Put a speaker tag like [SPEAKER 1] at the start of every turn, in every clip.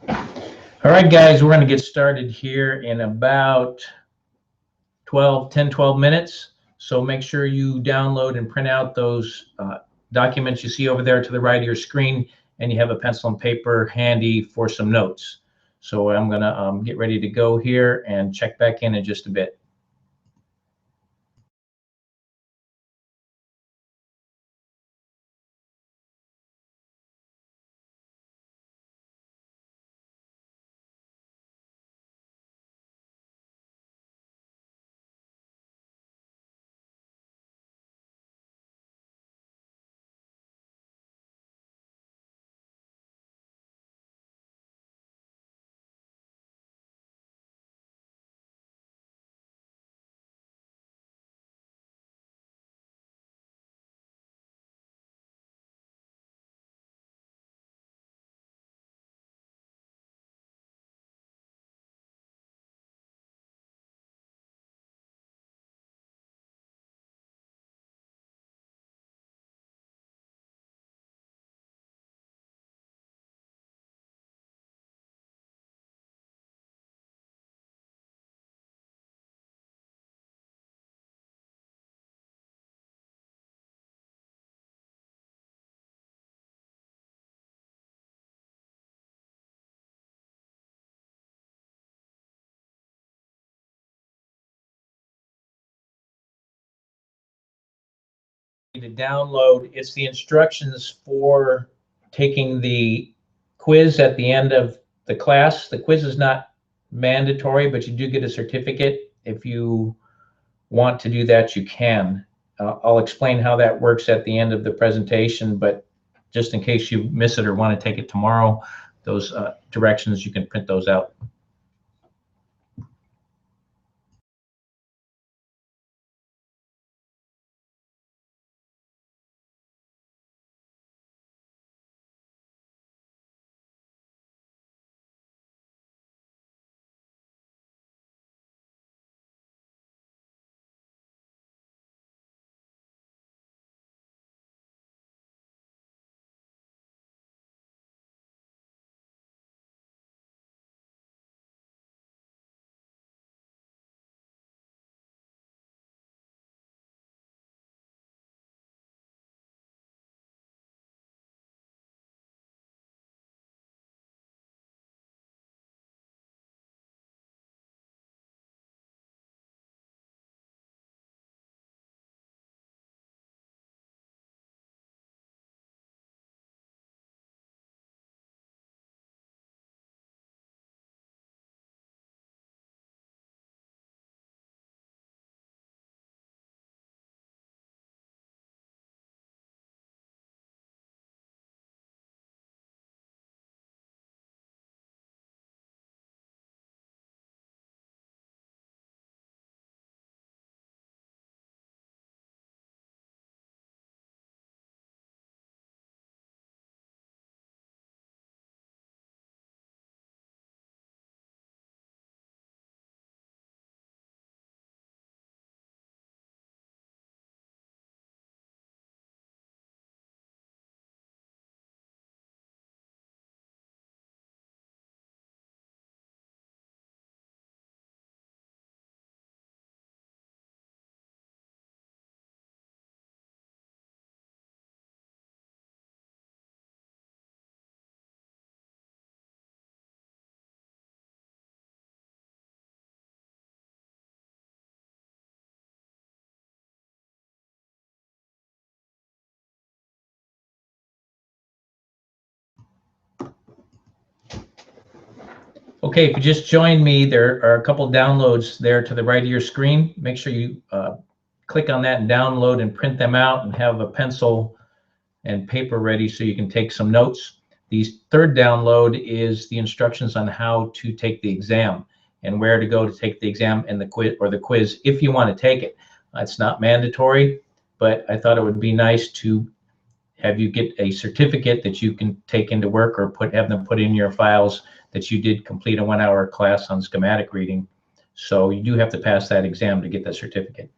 [SPEAKER 1] All right, guys, we're going to get started here in about 12 minutes. So make sure you download and print out those documents you see over there to the right of your screen, and you have a pencil and paper handy for some notes. So I'm going to get ready to go here and check back in just a bit. To download, it's the instructions for taking the quiz at the end of the class. The quiz is not mandatory, but you do get a certificate. If you want to do that, you can. I'll explain how that works at the end of the presentation, but just in case you miss it or want to take it tomorrow, those directions, you can print those out. Okay, if you just joined me, there are a couple downloads there to the right of your screen. Make sure you click on that and download and print them out and have a pencil and paper ready so you can take some notes. The third download is the instructions on how to take the exam and where to go to take the exam and the quiz if you want to take it. It's not mandatory, but I thought it would be nice to have you get a certificate that you can take into work or have them put in your files that you did complete a 1-hour class on schematic reading. So you do have to pass that exam to get that certificate.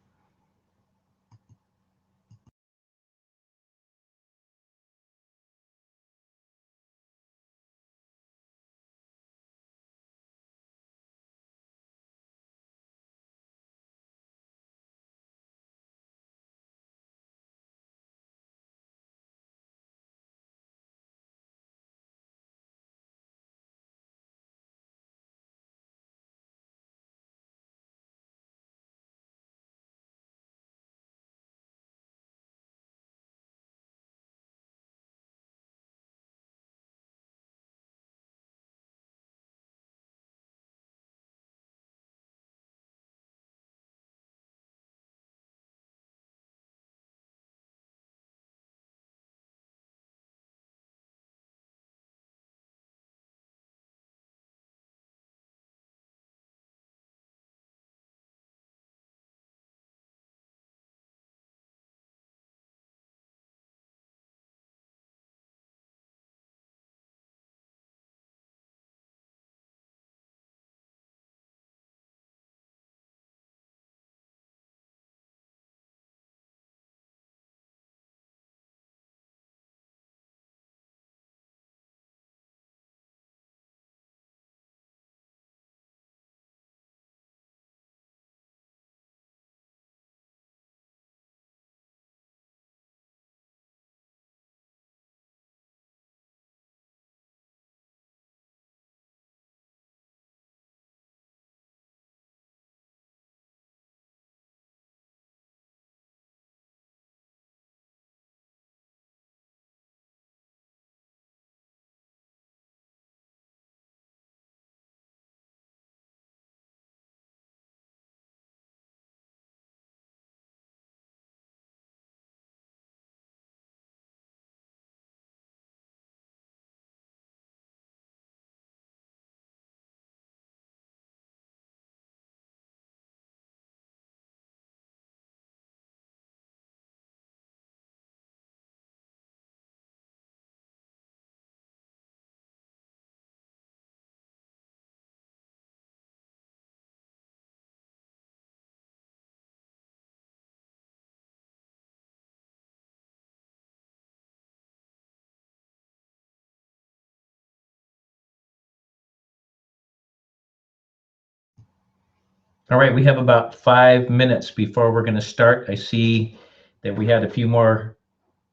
[SPEAKER 1] All right, we have about 5 minutes before we're going to start. I see that we had a few more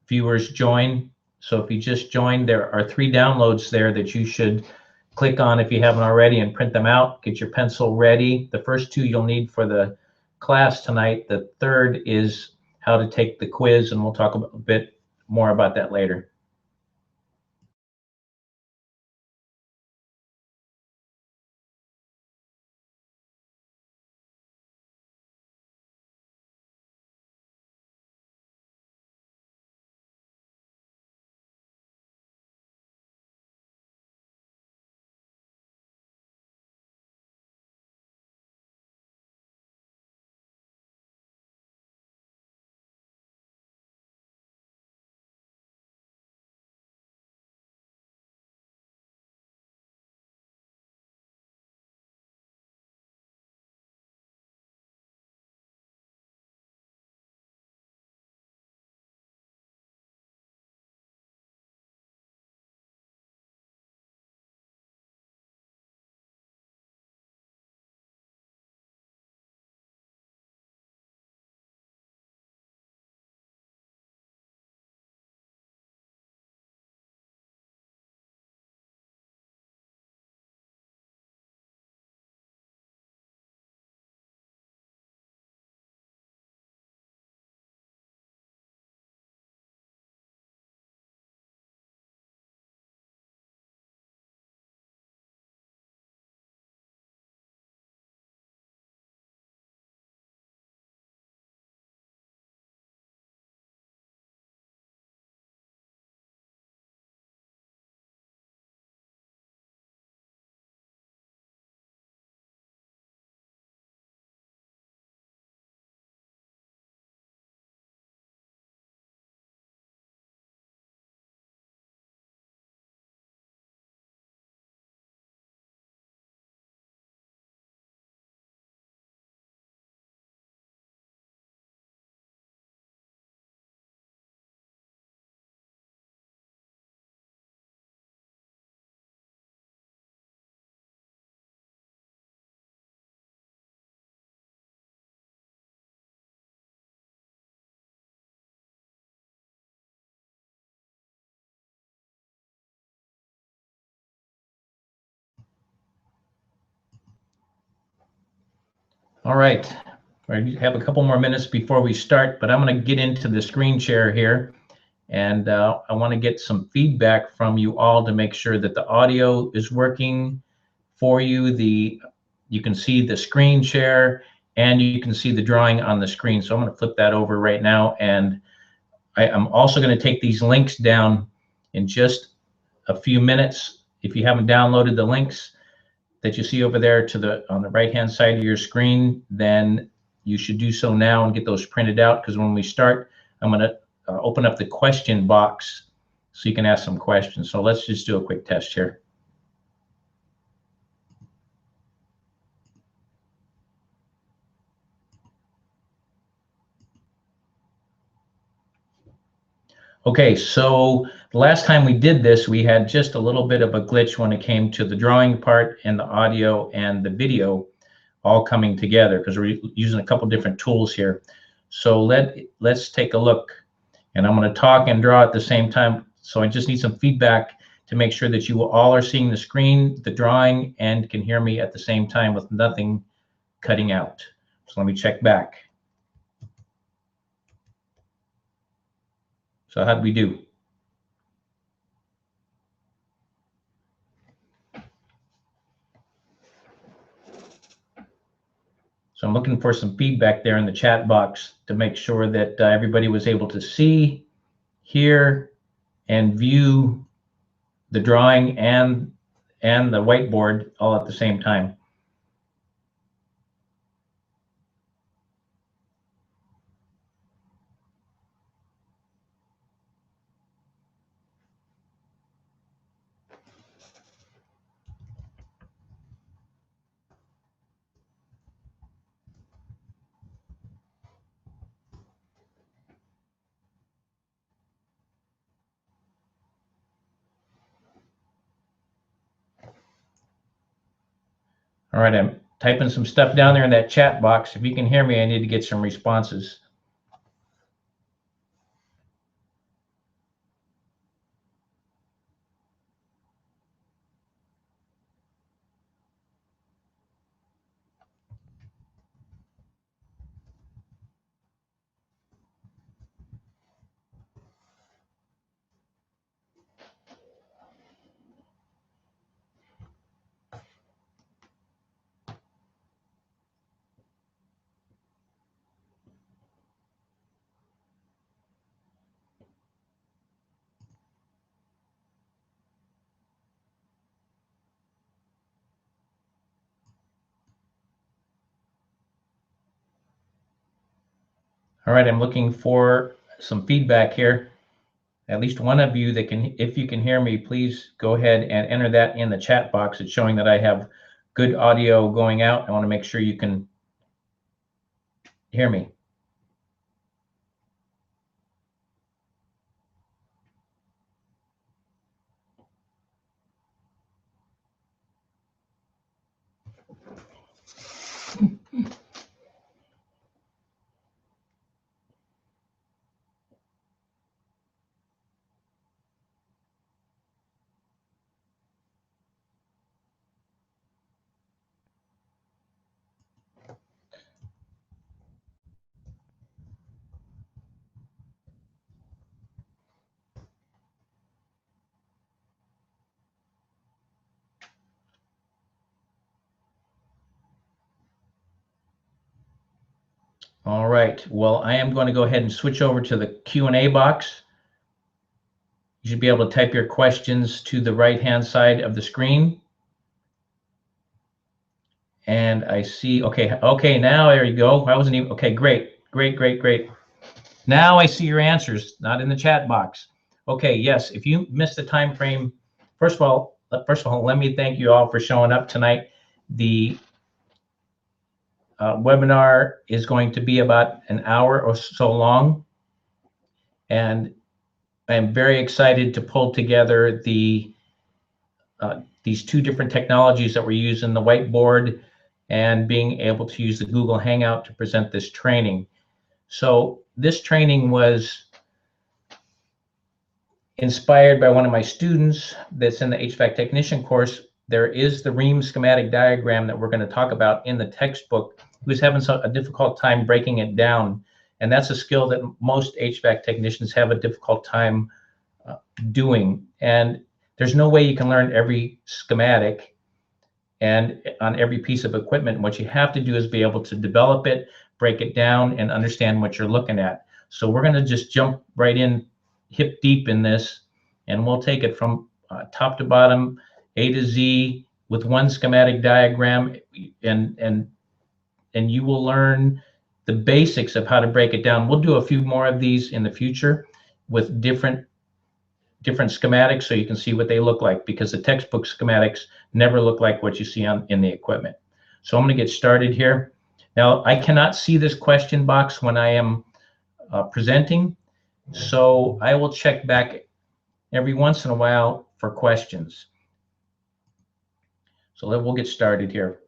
[SPEAKER 1] viewers join. So if you just joined, there are 3 downloads there that you should click on if you haven't already and print them out. Get your pencil ready. The first 2 you'll need for the class tonight. The third is how to take the quiz, and we'll talk a bit more about that later. All right, we have a couple more minutes before we start, but I'm going to get into the screen share here, and I want to get some feedback from you all to make sure that the audio is working for you. You can see the screen share and you can see the drawing on the screen. So I'm going to flip that over right now, and I'm also going to take these links down in just a few minutes. If you haven't downloaded the links that you see over there on the right hand side of your screen, then you should do so now and get those printed out, because when we start, I'm going to open up the question box so you can ask some questions. So let's just do a quick test here. Okay, so the last time we did this, we had just a little bit of a glitch when it came to the drawing part and the audio and the video all coming together, because we're using a couple different tools here. So let's take a look, and I'm going to talk and draw at the same time. So I just need some feedback to make sure that you all are seeing the screen, the drawing, and can hear me at the same time with nothing cutting out. So let me check back. So how'd we do? So I'm looking for some feedback there in the chat box to make sure that everybody was able to see, hear, and view the drawing and the whiteboard all at the same time. All right, typing some stuff down there in that chat box. If you can hear me, I need to get some responses. All right, I'm looking for some feedback here. At least one of you that can, if you can hear me, please go ahead and enter that in the chat box. It's showing that I have good audio going out. I want to make sure you can hear me. All right, well, I am going to go ahead and switch over to the Q&A box. You should be able to type your questions to the right-hand side of the screen. And I see, okay, now there you go. I wasn't even, okay, great. Now I see your answers, not in the chat box. Okay, yes, if you missed the time frame, first of all, let me thank you all for showing up tonight. The webinar is going to be about an hour or so long, and I'm very excited to pull together these two different technologies that we're using, the whiteboard and being able to use the Google Hangout to present this training. So this training was inspired by one of my students that's in the HVAC technician course. There is the Rheem schematic diagram that we're going to talk about in the textbook, who's having a difficult time breaking it down. And that's a skill that most HVAC technicians have a difficult time doing. And there's no way you can learn every schematic and on every piece of equipment. What you have to do is be able to develop it, break it down, and understand what you're looking at. So we're going to just jump right in hip deep in this, and we'll take it from top to bottom, A to Z, with one schematic diagram, and you will learn the basics of how to break it down. We'll do a few more of these in the future with different schematics so you can see what they look like, because the textbook schematics never look like what you see in the equipment. So I'm going to get started here. Now, I cannot see this question box when I am presenting, so I will check back every once in a while for questions. So we'll get started here.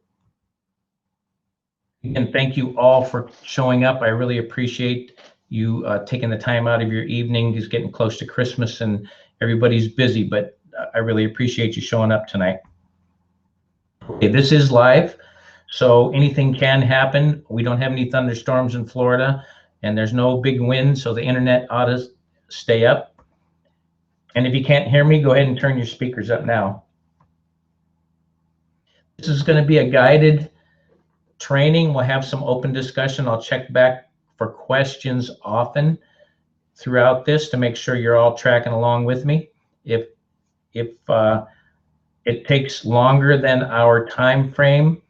[SPEAKER 1] Again, thank you all for showing up. I really appreciate you taking the time out of your evening. It's getting close to Christmas and everybody's busy, but I really appreciate you showing up tonight. Okay, this is live, so anything can happen. We don't have any thunderstorms in Florida, and there's no big wind, so the internet ought to stay up. And if you can't hear me, go ahead and turn your speakers up now. This is going to be a guided training. We'll have some open discussion. I'll check back for questions often throughout this to make sure you're all tracking along with me. If it takes longer than our time frame,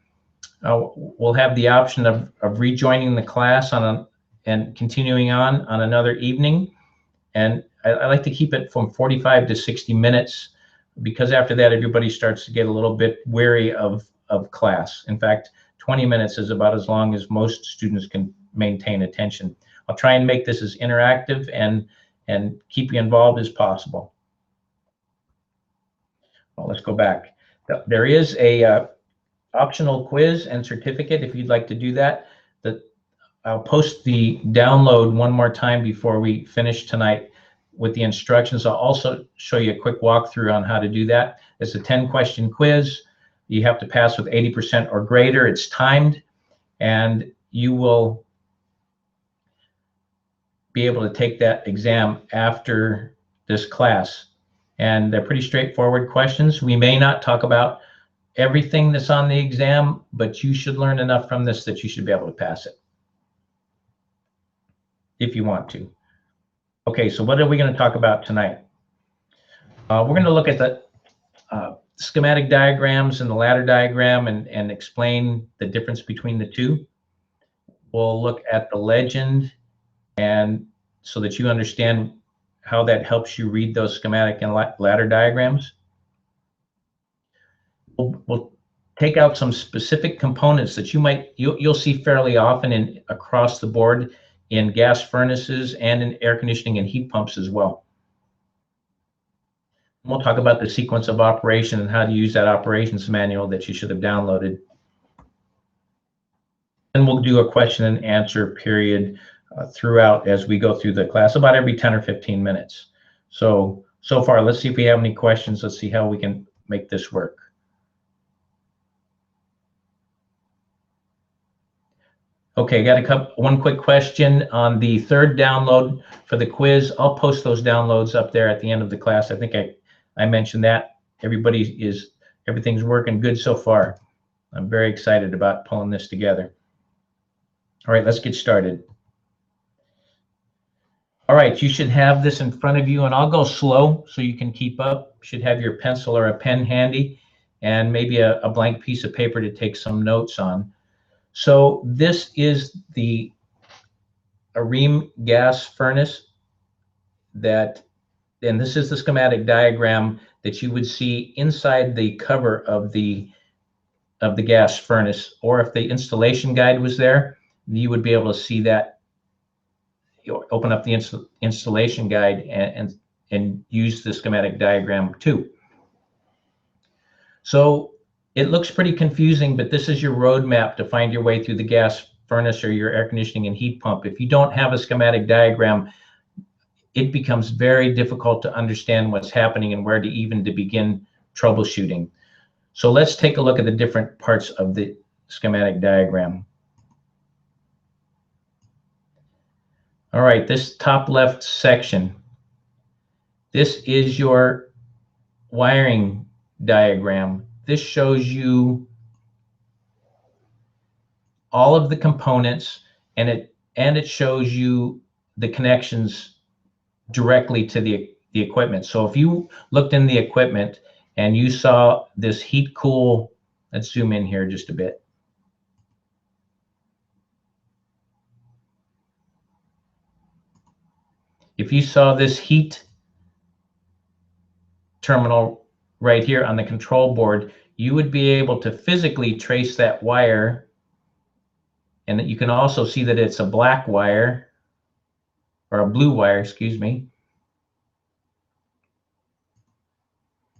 [SPEAKER 1] we'll have the option of rejoining the class and continuing on another evening. And I like to keep it from 45 to 60 minutes, because after that, everybody starts to get a little bit weary of class. In fact, 20 minutes is about as long as most students can maintain attention. I'll try and make this as interactive and keep you involved as possible. Well, let's go back. There is a optional quiz and certificate if you'd like to do that. I'll post the download one more time before we finish tonight with the instructions. I'll also show you a quick walkthrough on how to do that. It's a 10-question quiz. You have to pass with 80% or greater. It's timed, and you will be able to take that exam after this class. And they're pretty straightforward questions. We may not talk about everything that's on the exam, but you should learn enough from this that you should be able to pass it if you want to. Okay, so what are we going to talk about tonight? We're going to look at the schematic diagrams and the ladder diagram and explain the difference between the two. We'll look at the legend, and so that you understand how that helps you read those schematic and ladder diagrams. We'll take out some specific components that you'll see fairly often across the board in gas furnaces and in air conditioning and heat pumps as well. We'll talk about the sequence of operation and how to use that operations manual that you should have downloaded. And we'll do a question and answer period throughout as we go through the class, about every 10 or 15 minutes. So far, let's see if we have any questions. Let's see how we can make this work. Okay, got one quick question on the third download for the quiz. I'll post those downloads up there at the end of the class. I think I mentioned that. Everything's working good so far. I'm very excited about pulling this together. All right, let's get started. All right, you should have this in front of you, and I'll go slow so you can keep up. You should have your pencil or a pen handy, and maybe a blank piece of paper to take some notes on. So this is a Rheem gas furnace and this is the schematic diagram that you would see inside the cover of the gas furnace, or if the installation guide was there, you would be able to see that. You open up the installation guide and use the schematic diagram too. So it looks pretty confusing, but this is your roadmap to find your way through the gas furnace or your air conditioning and heat pump. If you don't have a schematic diagram, it becomes very difficult to understand what's happening and where to begin troubleshooting. So let's take a look at the different parts of the schematic diagram. All right, this top left section, this is your wiring diagram. This shows you all of the components, and it shows you the connections directly to the equipment. So if you looked in the equipment and you saw this heat cool, let's zoom in here just a bit. If you saw this heat terminal right here on the control board, you would be able to physically trace that wire, and you can also see that it's a black wire, or a blue wire, excuse me.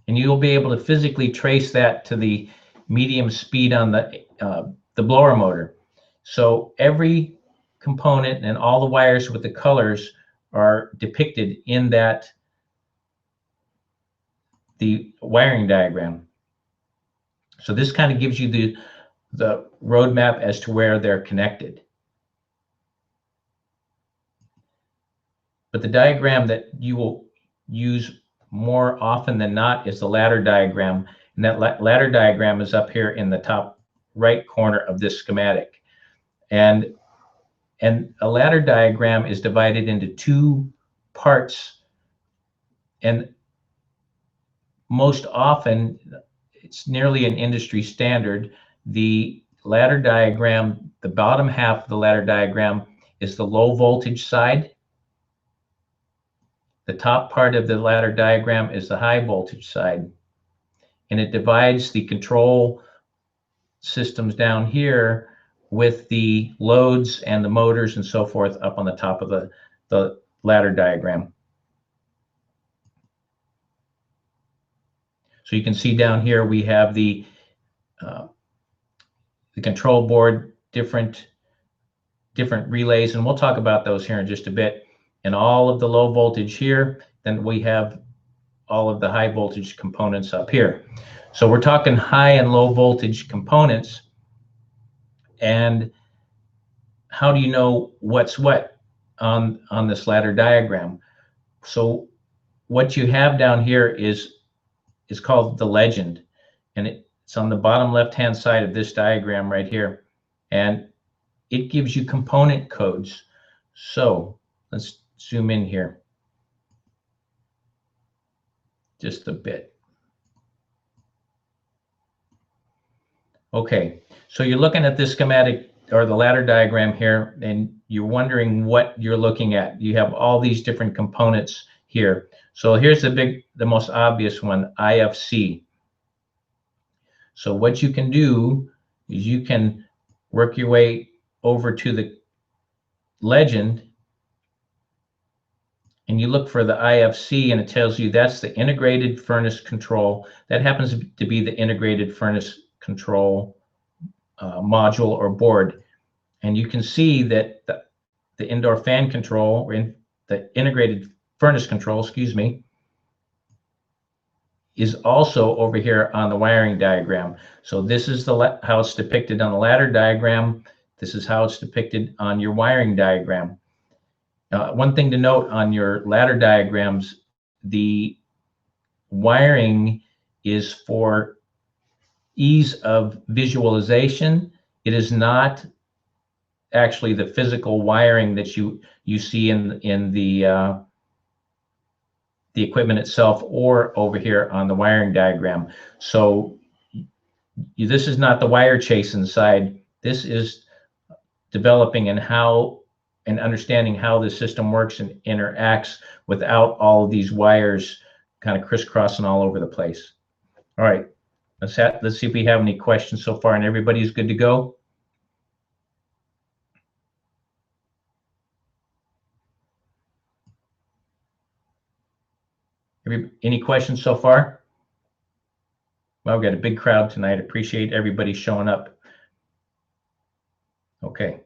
[SPEAKER 1] And you'll be able to physically trace that to the medium speed on the blower motor. So every component and all the wires with the colors are depicted in the wiring diagram. So this kind of gives you the roadmap as to where they're connected. But the diagram that you will use more often than not is the ladder diagram. And that ladder diagram is up here in the top right corner of this schematic. And a ladder diagram is divided into two parts. And most often, it's nearly an industry standard. The ladder diagram, the bottom half of the ladder diagram is the low voltage side. The top part of the ladder diagram is the high voltage side. And it divides the control systems down here with the loads and the motors and so forth up on the top of the ladder diagram. So you can see down here we have the the control board, different relays, and we'll talk about those here in just a bit. And all of the low voltage here, then we have all of the high voltage components up here. So we're talking high and low voltage components. And how do you know what's what on this ladder diagram? So what you have down here is called the legend, and it's on the bottom left-hand side of this diagram right here, and it gives you component codes. So let's zoom in here just a bit. Okay, so you're looking at this schematic or the ladder diagram here, and you're wondering what you're looking at. You have all these different components here. So here's the most obvious one, IFC. So what you can do is you can work your way over to the legend, and you look for the IFC, and it tells you that's the integrated furnace control. That happens to be the integrated furnace control module or board. And you can see that the indoor fan control, or the integrated furnace control, excuse me, is also over here on the wiring diagram. So this is how it's depicted on the ladder diagram. This is how it's depicted on your wiring diagram. One thing to note on your ladder diagrams, the wiring is for ease of visualization. It is not actually the physical wiring that you see in the equipment itself or over here on the wiring diagram. So this is not the wire chase inside. This is developing and understanding how the system works and interacts without all of these wires kind of crisscrossing all over the place. All right, let's see if we have any questions so far, and everybody's good to go. Any questions so far? Well, we've got a big crowd tonight. Appreciate everybody showing up. Okay.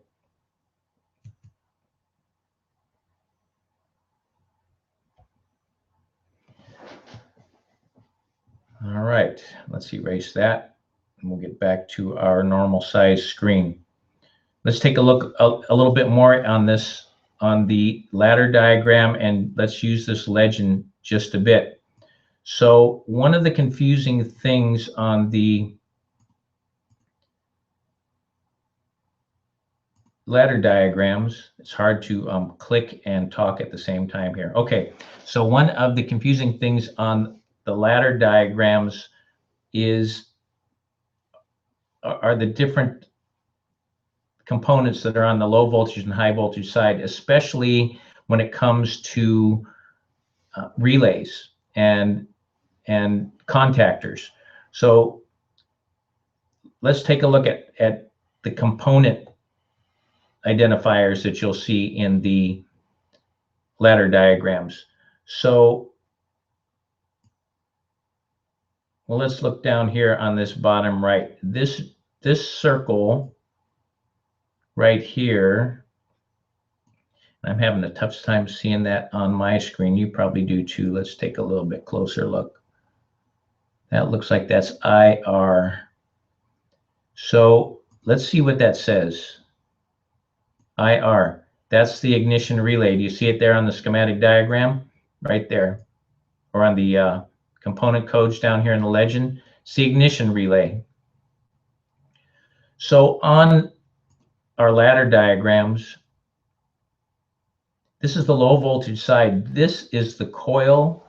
[SPEAKER 1] All right, let's erase that, and we'll get back to our normal size screen. Let's take a look a little bit more on the ladder diagram, and let's use this legend just a bit. So one of the confusing things on the ladder diagrams, it's hard to click and talk at the same time here. Okay, so one of the confusing things on the ladder diagrams are the different components that are on the low voltage and high voltage side, especially when it comes to relays and contactors. So let's take a look at the component identifiers that you'll see in the ladder diagrams. So, well, let's look down here on this bottom right. This circle right here, I'm having a tough time seeing that on my screen. You probably do too. Let's take a little bit closer look. That looks like that's IR. So let's see what that says. IR, that's the ignition relay. Do you see it there on the schematic diagram? Right there. Or on the component codes down here in the legend. It's the ignition relay. So on our ladder diagrams, this is the low voltage side. This is the coil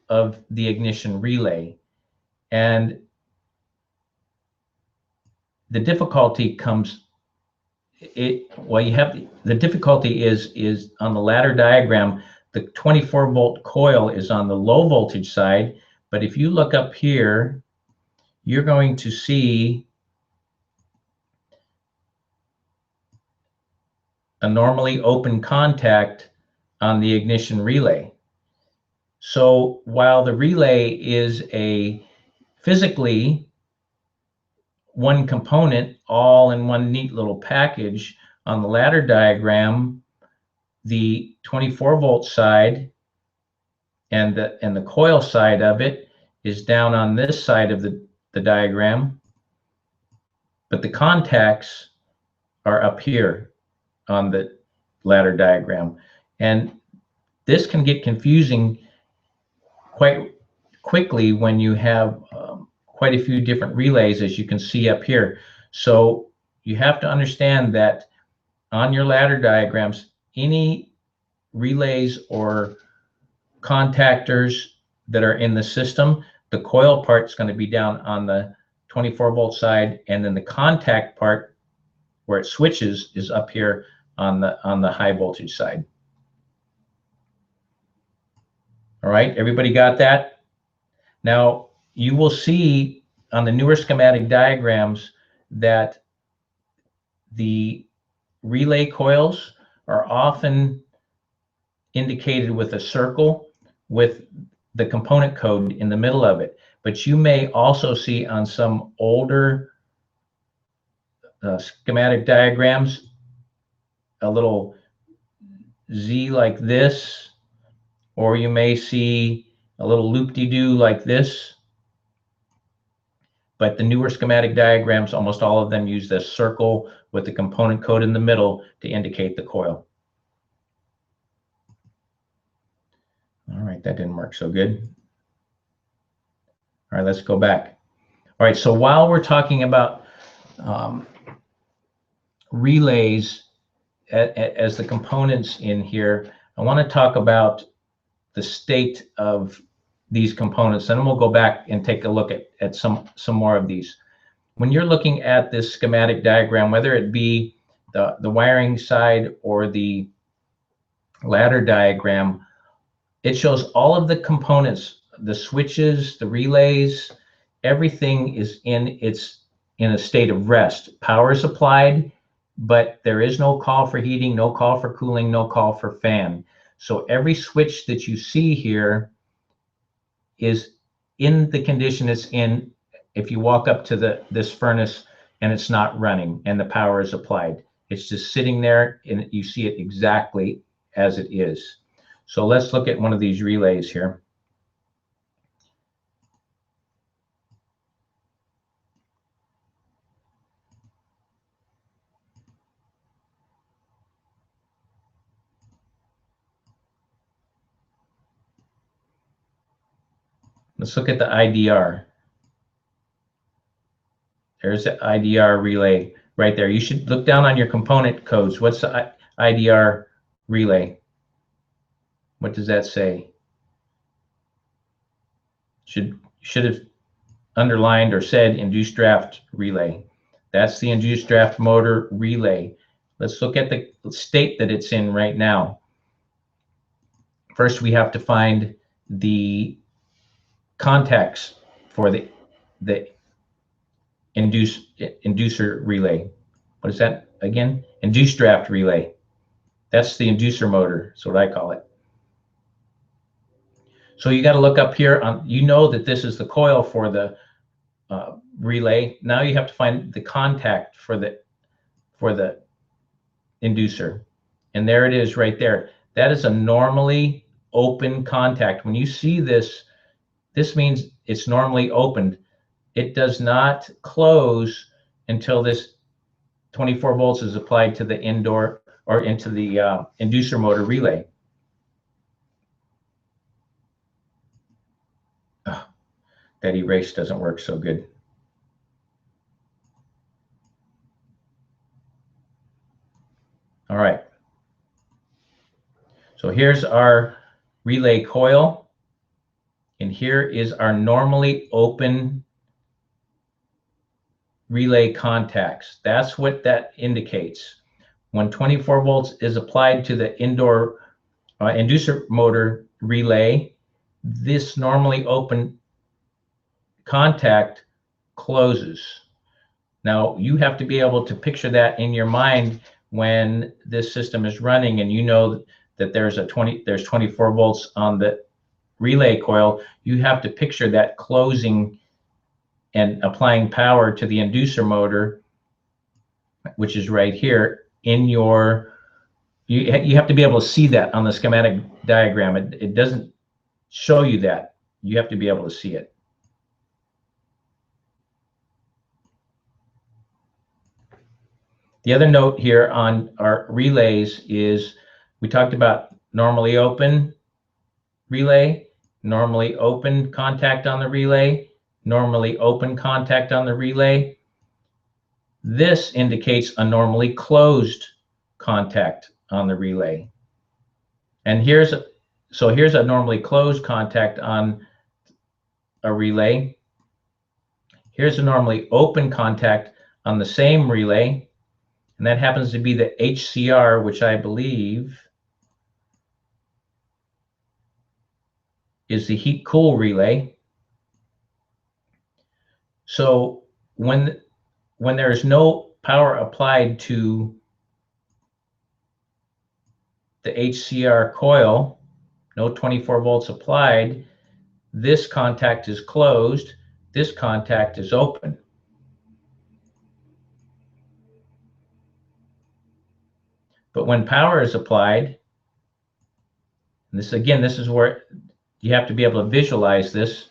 [SPEAKER 1] of the ignition relay. And the difficulty comes, the difficulty is on the ladder diagram, the 24 volt coil is on the low voltage side. But if you look up here, you're going to see a normally open contact on the ignition relay. So while the relay is a physically one component all in one neat little package. On the ladder diagram, the 24-volt side and the coil side of it is down on this side of the diagram, but the contacts are up here on the ladder diagram. And this can get confusing quite quickly when you have quite a few different relays, as you can see up here. So you have to understand that on your ladder diagrams, any relays or contactors that are in the system, the coil part is going to be down on the 24-volt side, and then the contact part where it switches is up here on the high voltage side. All right, everybody got that? Now, you will see on the newer schematic diagrams that the relay coils are often indicated with a circle with the component code in the middle of it. But you may also see on some older schematic diagrams a little Z like this, or you may see a little loop-de-doo like this. But the newer schematic diagrams, almost all of them use this circle with the component code in the middle to indicate the coil. All right, that didn't work so good. All right, let's go back. All right, so while we're talking about relays as the components in here, I want to talk about the state of these components, and then we'll go back and take a look at some more of these. When you're looking at this schematic diagram, whether it be the wiring side or the ladder diagram, it shows all of the components, the switches, the relays, everything is in a state of rest. Power is applied, but there is no call for heating, no call for cooling, no call for fan. So every switch that you see here is in the condition it's in if you walk up to this furnace and it's not running and the power is applied. It's just sitting there and you see it exactly as it is. So let's look at one of these relays here. Let's look at the IDR. There's the IDR relay right there. You should look down on your component codes. What's the IDR relay? What does that say? Should have underlined or said induced draft relay. That's the induced draft motor relay. Let's look at the state that it's in right now. First, we have to find the contacts for the inducer relay. What is that again? Induced draft relay. That's the inducer motor. That's what I call it. So you got to look up here on, you know that this is the coil for the relay. Now you have to find the contact for the inducer. And there it is right there. That is a normally open contact. When you see this, this means it's normally opened. It does not close until this 24 volts is applied to the indoor or into the inducer motor relay. Oh, that erase doesn't work so good. All right. So here's our relay coil, and here is our normally open relay contacts. That's what that indicates. When 24 volts is applied to the indoor inducer motor relay, this normally open contact closes. Now you have to be able to picture that in your mind when this system is running and you know that there's 24 volts on the relay coil. You have to picture that closing and applying power to the inducer motor, which is right here in your, you have to be able to see that on the schematic diagram. It doesn't show you that. You have to be able to see it. The other note here on our relays is we talked about normally open relay, normally open contact on the relay, normally open contact on the relay. This indicates a normally closed contact on the relay. And here's a normally closed contact on a relay. Here's a normally open contact on the same relay, and that happens to be the HCR, which I believe is the heat-cool relay. So when there's no power applied to the HCR coil, no 24 volts applied, this contact is closed, this contact is open. But when power is applied, and this again, this is where you have to be able to visualize this.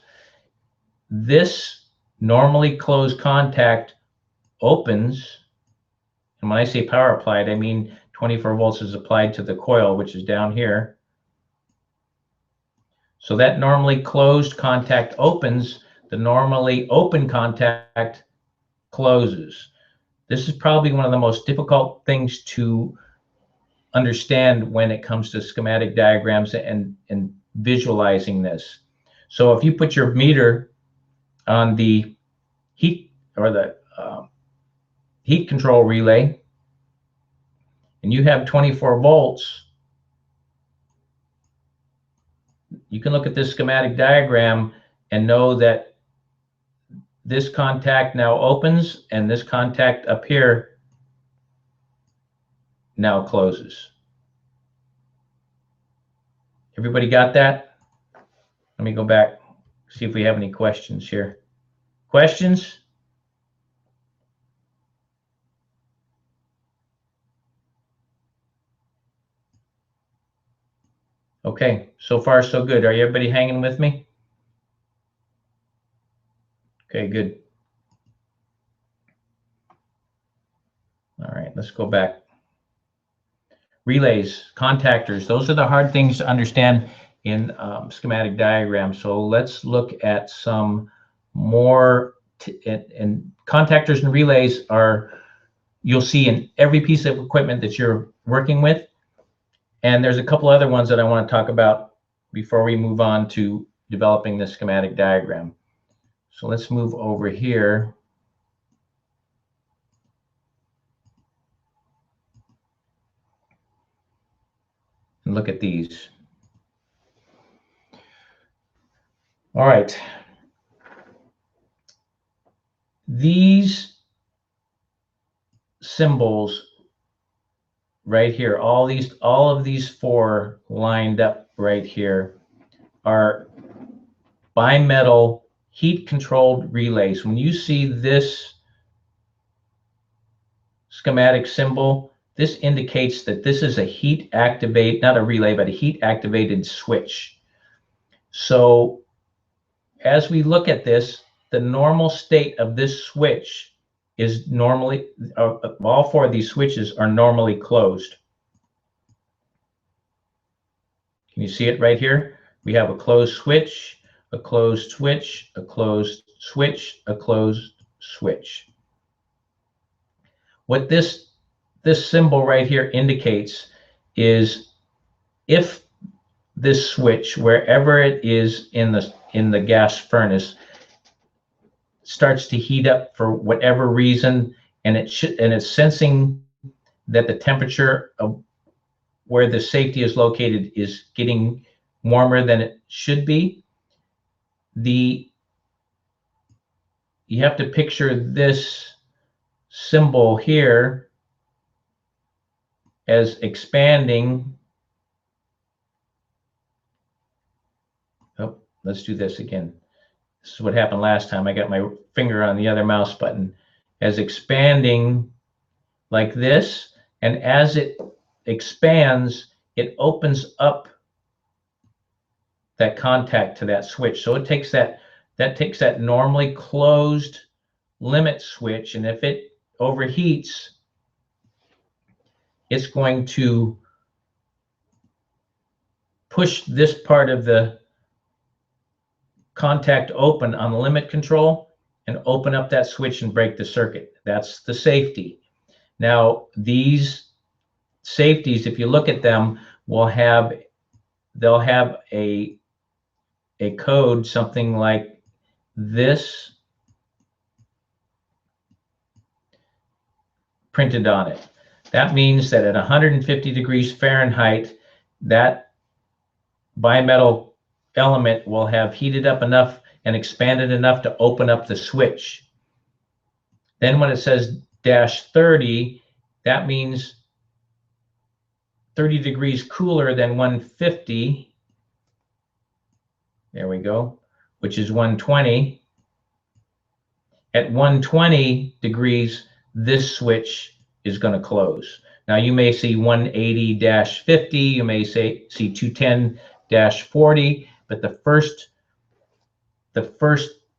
[SPEAKER 1] This normally closed contact opens, and when I say power applied, I mean 24 volts is applied to the coil, which is down here. So that normally closed contact opens, the normally open contact closes. This is probably one of the most difficult things to understand when it comes to schematic diagrams and visualizing this. So if you put your meter on the heat or the heat control relay and you have 24 volts, you can look at this schematic diagram and know that this contact now opens and this contact up here now closes. Everybody got that? Let me go back, see if we have any questions here. Questions? Okay, so far so good. Are everybody hanging with me? Okay, good. All right, let's go back. Relays, contactors, those are the hard things to understand in schematic diagrams. So let's look at some more, and contactors and relays are, you'll see in every piece of equipment that you're working with. And there's a couple other ones that I want to talk about before we move on to developing the schematic diagram. So let's move over here. And look at these. All right. These symbols right here, all of these four lined up right here are bimetal heat-controlled relays. When you see this schematic symbol, this indicates that this is a heat activate, not a relay, but a heat activated switch. So as we look at this, the normal state of this switch is normally, all four of these switches are normally closed. Can you see it right here? We have a closed switch, a closed switch, a closed switch, a closed switch. What this symbol right here indicates is if this switch, wherever it is in the gas furnace, starts to heat up for whatever reason, and it's sensing that the temperature of where the safety is located is getting warmer than it should be, you have to picture this symbol here as expanding. Oh, let's do this again. This is what happened last time. I got my finger on the other mouse button. As expanding like this, and as it expands, it opens up that contact to that switch. So it takes that normally closed limit switch, and if it overheats, it's going to push this part of the contact open on the limit control and open up that switch and break the circuit. That's the safety. Now, these safeties, if you look at them, they'll have a code, something like this, printed on it. That means that at 150 degrees Fahrenheit, that bimetal element will have heated up enough and expanded enough to open up the switch. Then when it says -30, that means 30 degrees cooler than 150. There we go, which is 120. At 120 degrees, this switch is going to close. Now you may see 180-50, you may see 210-40, but the first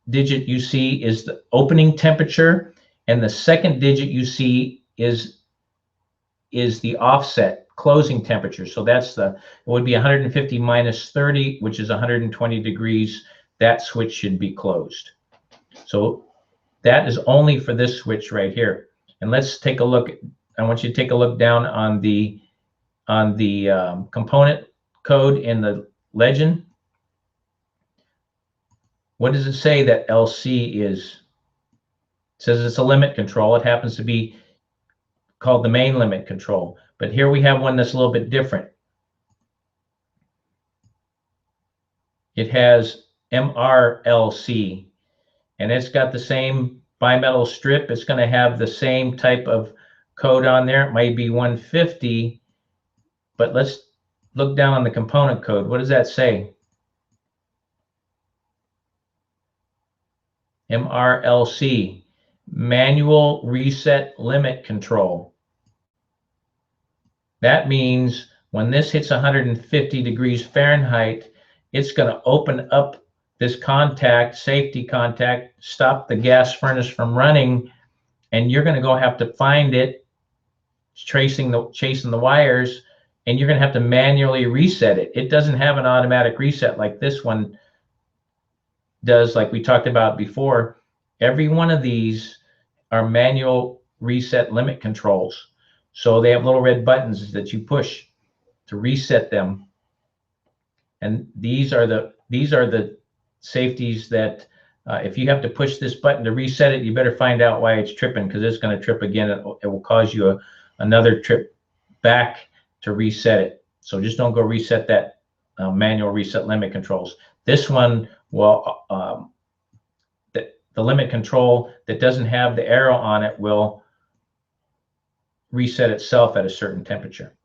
[SPEAKER 1] digit you see is the opening temperature, and the second digit you see is the offset closing temperature. So that's it would be 150 minus 30, which is 120 degrees. That switch should be closed. So that is only for this switch right here. And let's take a look. I want you to take a look down on the component code in the legend. What does it say that LC is? It says it's a limit control. It happens to be called the main limit control. But here we have one that's a little bit different. It has MRLC, and it's got the same bimetal strip. It's going to have the same type of code on there. It might be 150, but let's look down on the component code. What does that say? MRLC, manual reset limit control. That means when this hits 150 degrees Fahrenheit, it's going to open up this contact, safety contact, stop the gas furnace from running, and you're going to go have to find it, chasing the wires, and you're going to have to manually reset it. It doesn't have an automatic reset like this one does, like we talked about before. Every one of these are manual reset limit controls. So they have little red buttons that you push to reset them. And these are the safeties that if you have to push this button to reset it, you better find out why it's tripping, because it's going to trip again. It will cause you another trip back to reset it. So just don't go reset that manual reset limit controls. This one will, the limit control that doesn't have the arrow on it will reset itself at a certain temperature.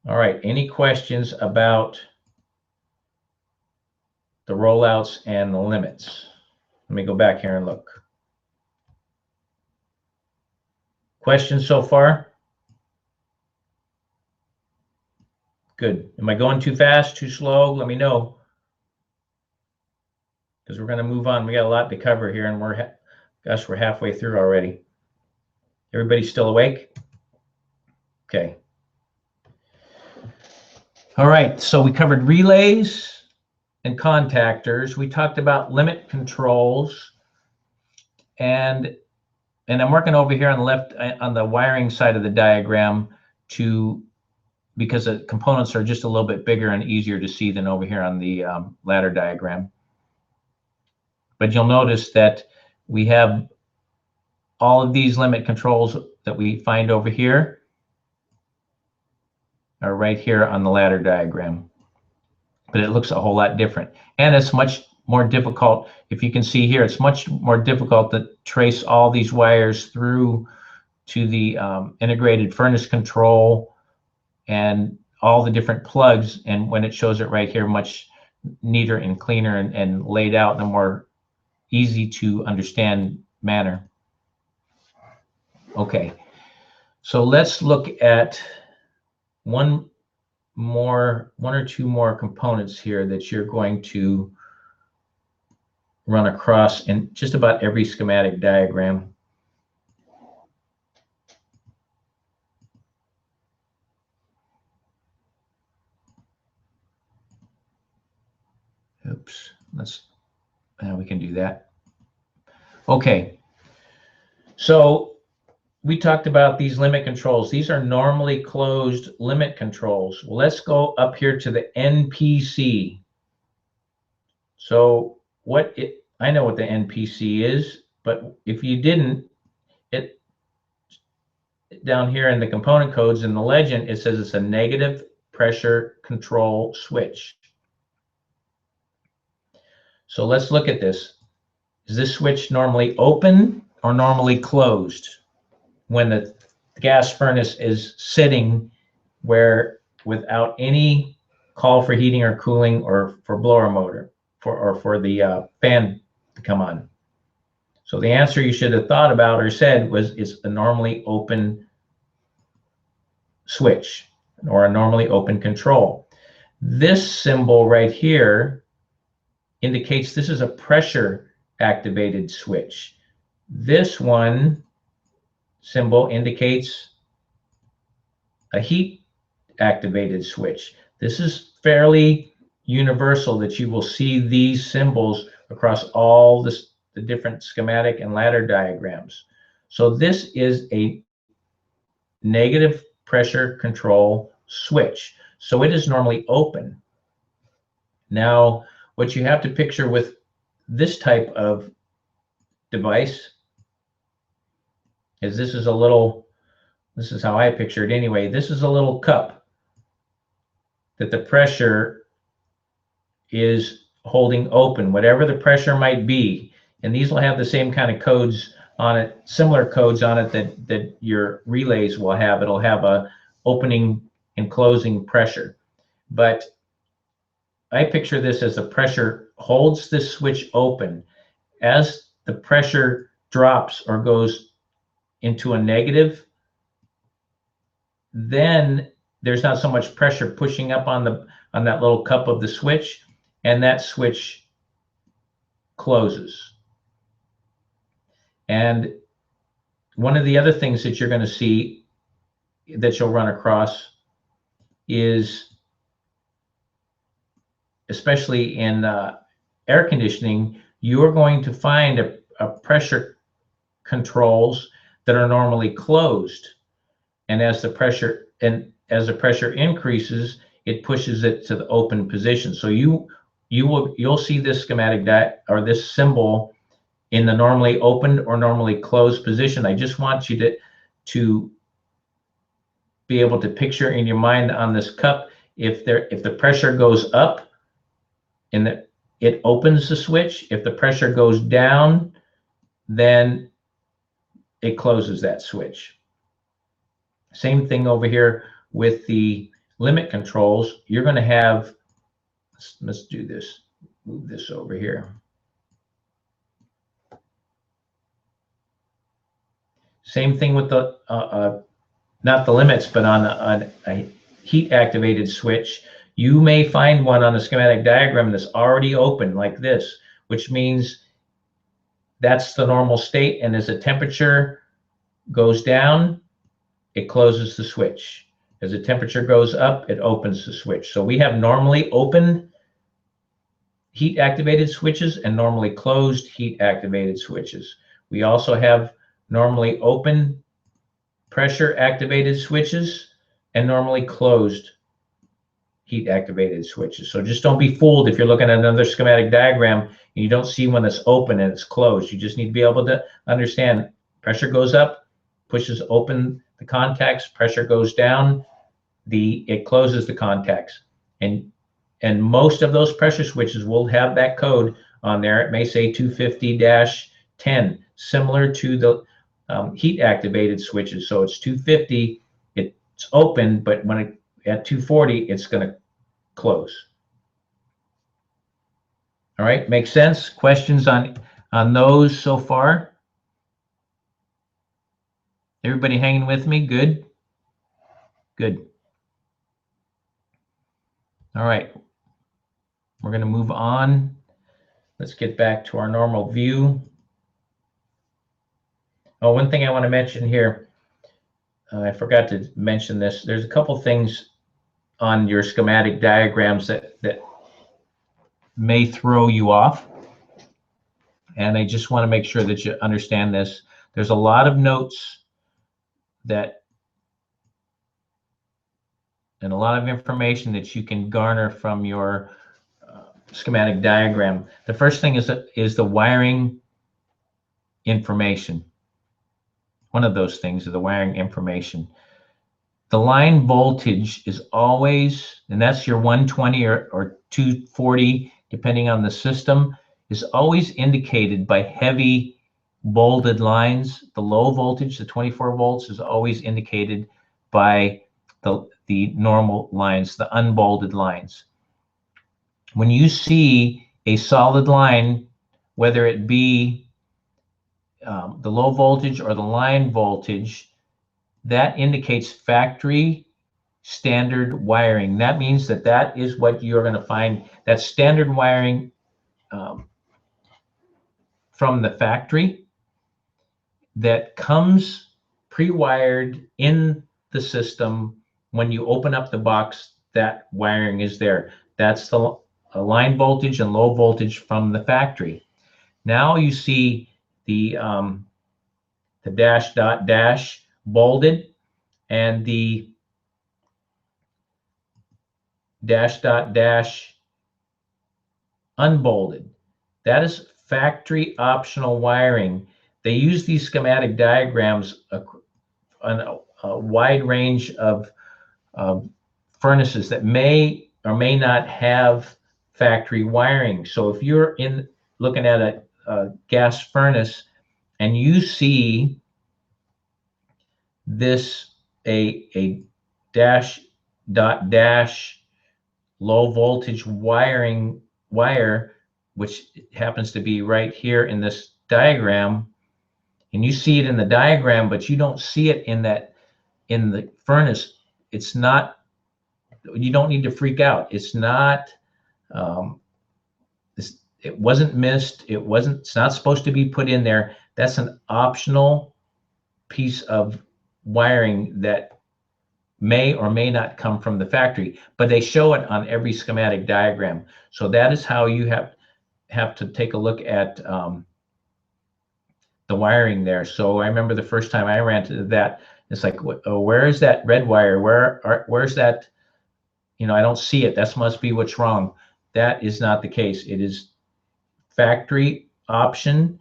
[SPEAKER 1] All right, any questions about the rollouts and the limits? Let me go back here and look. Questions so far? Good. Am I going too fast, too slow? Let me know, because we're going to move on. We got a lot to cover here, and we're halfway through already. Everybody still awake? Okay. All right, so we covered relays and contactors. We talked about limit controls, and I'm working over here on the left, on the wiring side of the diagram, because the components are just a little bit bigger and easier to see than over here on the ladder diagram. But you'll notice that we have all of these limit controls that we find over here are right here on the ladder diagram. But it looks a whole lot different. And it's much more difficult. If you can see here, it's much more difficult to trace all these wires through to the integrated furnace control and all the different plugs. And when it shows it right here, much neater and cleaner and laid out in a more easy to understand manner. Okay, so let's look at one or two more components here that you're going to run across in just about every schematic diagram. Oops, we can do that. Okay, so we talked about these limit controls. These are normally closed limit controls. Well, let's go up here to the NPC. So I know what the NPC is, but if you didn't, it down here in the component codes in the legend, it says it's a negative pressure control switch. So let's look at this. Is this switch normally open or normally closed when the gas furnace is sitting where without any call for heating or cooling or for blower motor or for the fan to come on? So the answer you should have thought about or said was it's a normally open switch or a normally open control. This symbol right here indicates this is a pressure activated switch. This one symbol indicates a heat activated switch. This is fairly universal that you will see these symbols across all the different schematic and ladder diagrams. So this is a negative pressure control switch. So it is normally open. Now, what you have to picture with this type of device is this is how I picture it anyway. This is a little cup that the pressure is holding open, whatever the pressure might be. And these will have the same kind of codes on it, similar codes on it that your relays will have. It'll have a opening and closing pressure. But I picture this as the pressure holds this switch open. As the pressure drops or goes into a negative, then there's not so much pressure pushing up on that little cup of the switch, and that switch closes. And one of the other things that you're going to see that you'll run across is, especially in air conditioning, you're going to find a pressure controls that are normally closed. And as the pressure increases, it pushes it to the open position. So you'll see this schematic or this symbol in the normally opened or normally closed position. I just want you to be able to picture in your mind on this cup, if the pressure goes up, it opens the switch. If the pressure goes down, then it closes that switch. Same thing over here with the limit controls. You're going to have, let's do this, move this over here. Same thing with the, not the limits, but on a heat activated switch. You may find one on a schematic diagram that's already open like this, which means that's the normal state. And as the temperature goes down, it closes the switch. As the temperature goes up, it opens the switch. So we have normally open heat activated switches and normally closed heat activated switches. We also have normally open pressure activated switches and normally closed heat activated switches. So just don't be fooled if you're looking at another schematic diagram and you don't see one that's open and it's closed. You just need to be able to understand pressure goes up, pushes open the contacts, pressure goes down, it closes the contacts. And most of those pressure switches will have that code on there. It may say 250-10, similar to the heat activated switches. So it's 250, it's open, but at 240, it's going to close. All right, makes sense? Questions on those so far? Everybody hanging with me? Good? Good. All right, we're going to move on. Let's get back to our normal view. Oh, one thing I want to mention here, I forgot to mention this. There's a couple things on your schematic diagrams that may throw you off. And I just want to make sure that you understand this. There's a lot of notes that and a lot of information that you can garner from your schematic diagram. The first thing is the wiring information. One of those things is the wiring information. The line voltage is always, and that's your 120 or 240, depending on the system, is always indicated by heavy bolded lines. The low voltage, the 24 volts, is always indicated by the normal lines, the unbolded lines. When you see a solid line, whether it be the low voltage or the line voltage, that indicates factory standard wiring. That means that that is what you're going to find. That's standard wiring from the factory that comes pre-wired in the system. When you open up the box, that wiring is there. That's the line voltage and low voltage from the factory. Now you see the dash dot dash bolded and the dash dot dash unbolded. That is factory optional wiring. They use these schematic diagrams on a wide range of furnaces that may or may not have factory wiring. So if you're looking at a gas furnace and you see this a dash dot dash low voltage wire, which happens to be right here in this diagram, and you see it in the diagram, but you don't see it in the furnace, it's not, you don't need to freak out. It's not, it wasn't missed. It's not supposed to be put in there. That's an optional piece of wiring that may or may not come from the factory, but they show it on every schematic diagram. So that is how you have to take a look at the wiring there. So I remember the first time I ran to that, it's like, oh, where is that red wire? Where's that? You know, I don't see it. That must be what's wrong. That is not the case. It is factory option,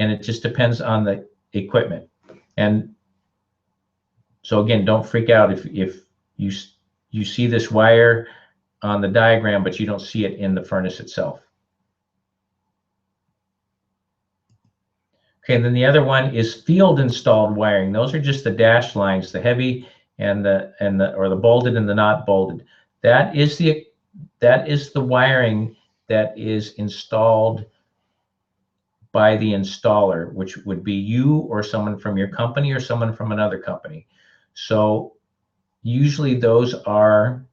[SPEAKER 1] and it just depends on the equipment. And so again, don't freak out if you see this wire on the diagram, but you don't see it in the furnace itself. Okay, and then the other one is field installed wiring. Those are just the dashed lines, the heavy and the bolded and the not bolded. That is the wiring that is installed by the installer, which would be you or someone from your company or someone from another company. So usually those are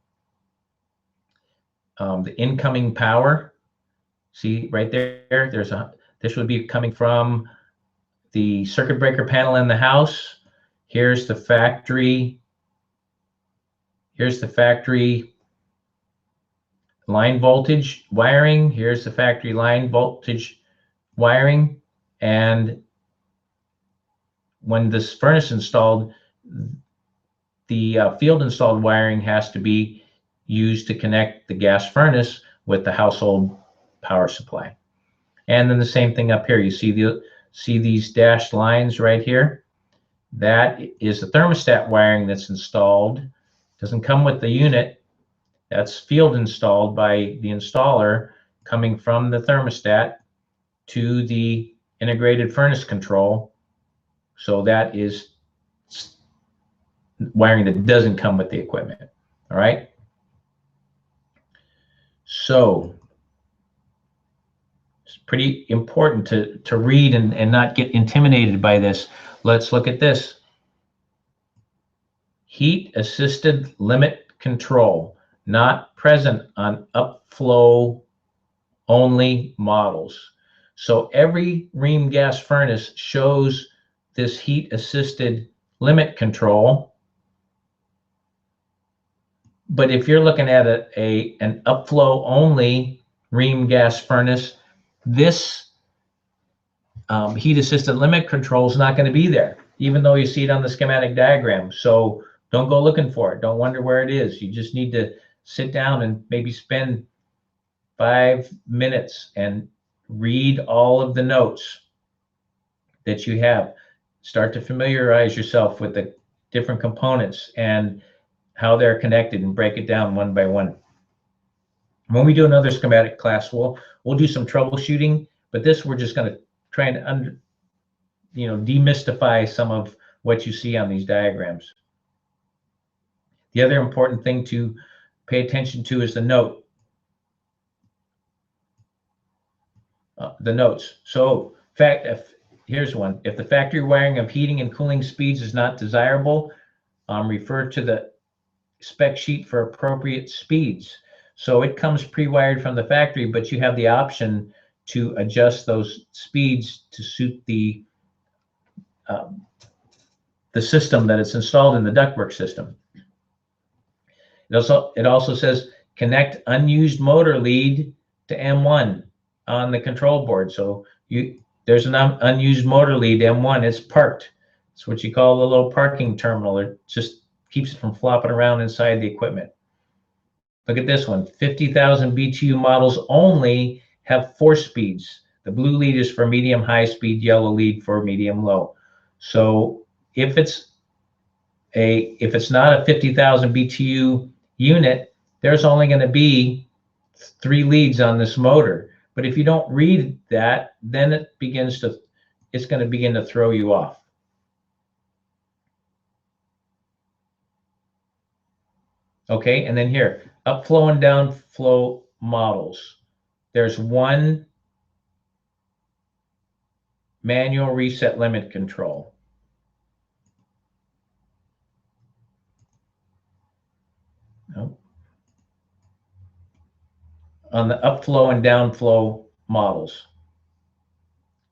[SPEAKER 1] the incoming power. See right there, this would be coming from the circuit breaker panel in the house. Here's the factory. Here's the factory line voltage wiring. Here's the factory line voltage wiring. And when this furnace installed, the field installed wiring has to be used to connect the gas furnace with the household power supply. And then the same thing up here. You see these dashed lines right here? That is the thermostat wiring that's installed. Doesn't come with the unit. That's field installed by the installer, coming from the thermostat to the integrated furnace control. So that is wiring that doesn't come with the equipment. All right. So It's pretty important to read and not get intimidated by this. Let's look at this. Heat assisted limit control, not present on upflow only models. So every Rheem gas furnace shows this heat assisted limit control. But if you're looking at an upflow only Rheem gas furnace, this heat assisted limit control is not going to be there, even though you see it on the schematic diagram. So don't go looking for it. Don't wonder where it is. You just need to sit down and maybe spend 5 minutes and read all of the notes that you have. Start to familiarize yourself with the different components and how they're connected, and break it down one by one. When we do another schematic class, we'll do some troubleshooting, but this we're just going to try and demystify some of what you see on these diagrams. The other important thing to pay attention to is the note. The notes. So, here's one. If the factory wiring of heating and cooling speeds is not desirable, refer to the spec sheet for appropriate speeds. So it comes pre-wired from the factory, but you have the option to adjust those speeds to suit the system that it's installed in the ductwork system. It also says connect unused motor lead to M1 on the control board. So there's an unused motor lead, M1, it's parked. It's what you call a little parking terminal. It just keeps it from flopping around inside the equipment. Look at this one. 50,000 BTU models only have 4 speeds. The blue lead is for medium high speed, yellow lead for medium low. So if it's not a 50,000 BTU unit, there's only going to be 3 leads on this motor. But if you don't read that, then it's going to begin to throw you off. Okay, and then here, upflow and downflow models. There's one manual reset limit control. Nope. On the upflow and downflow models.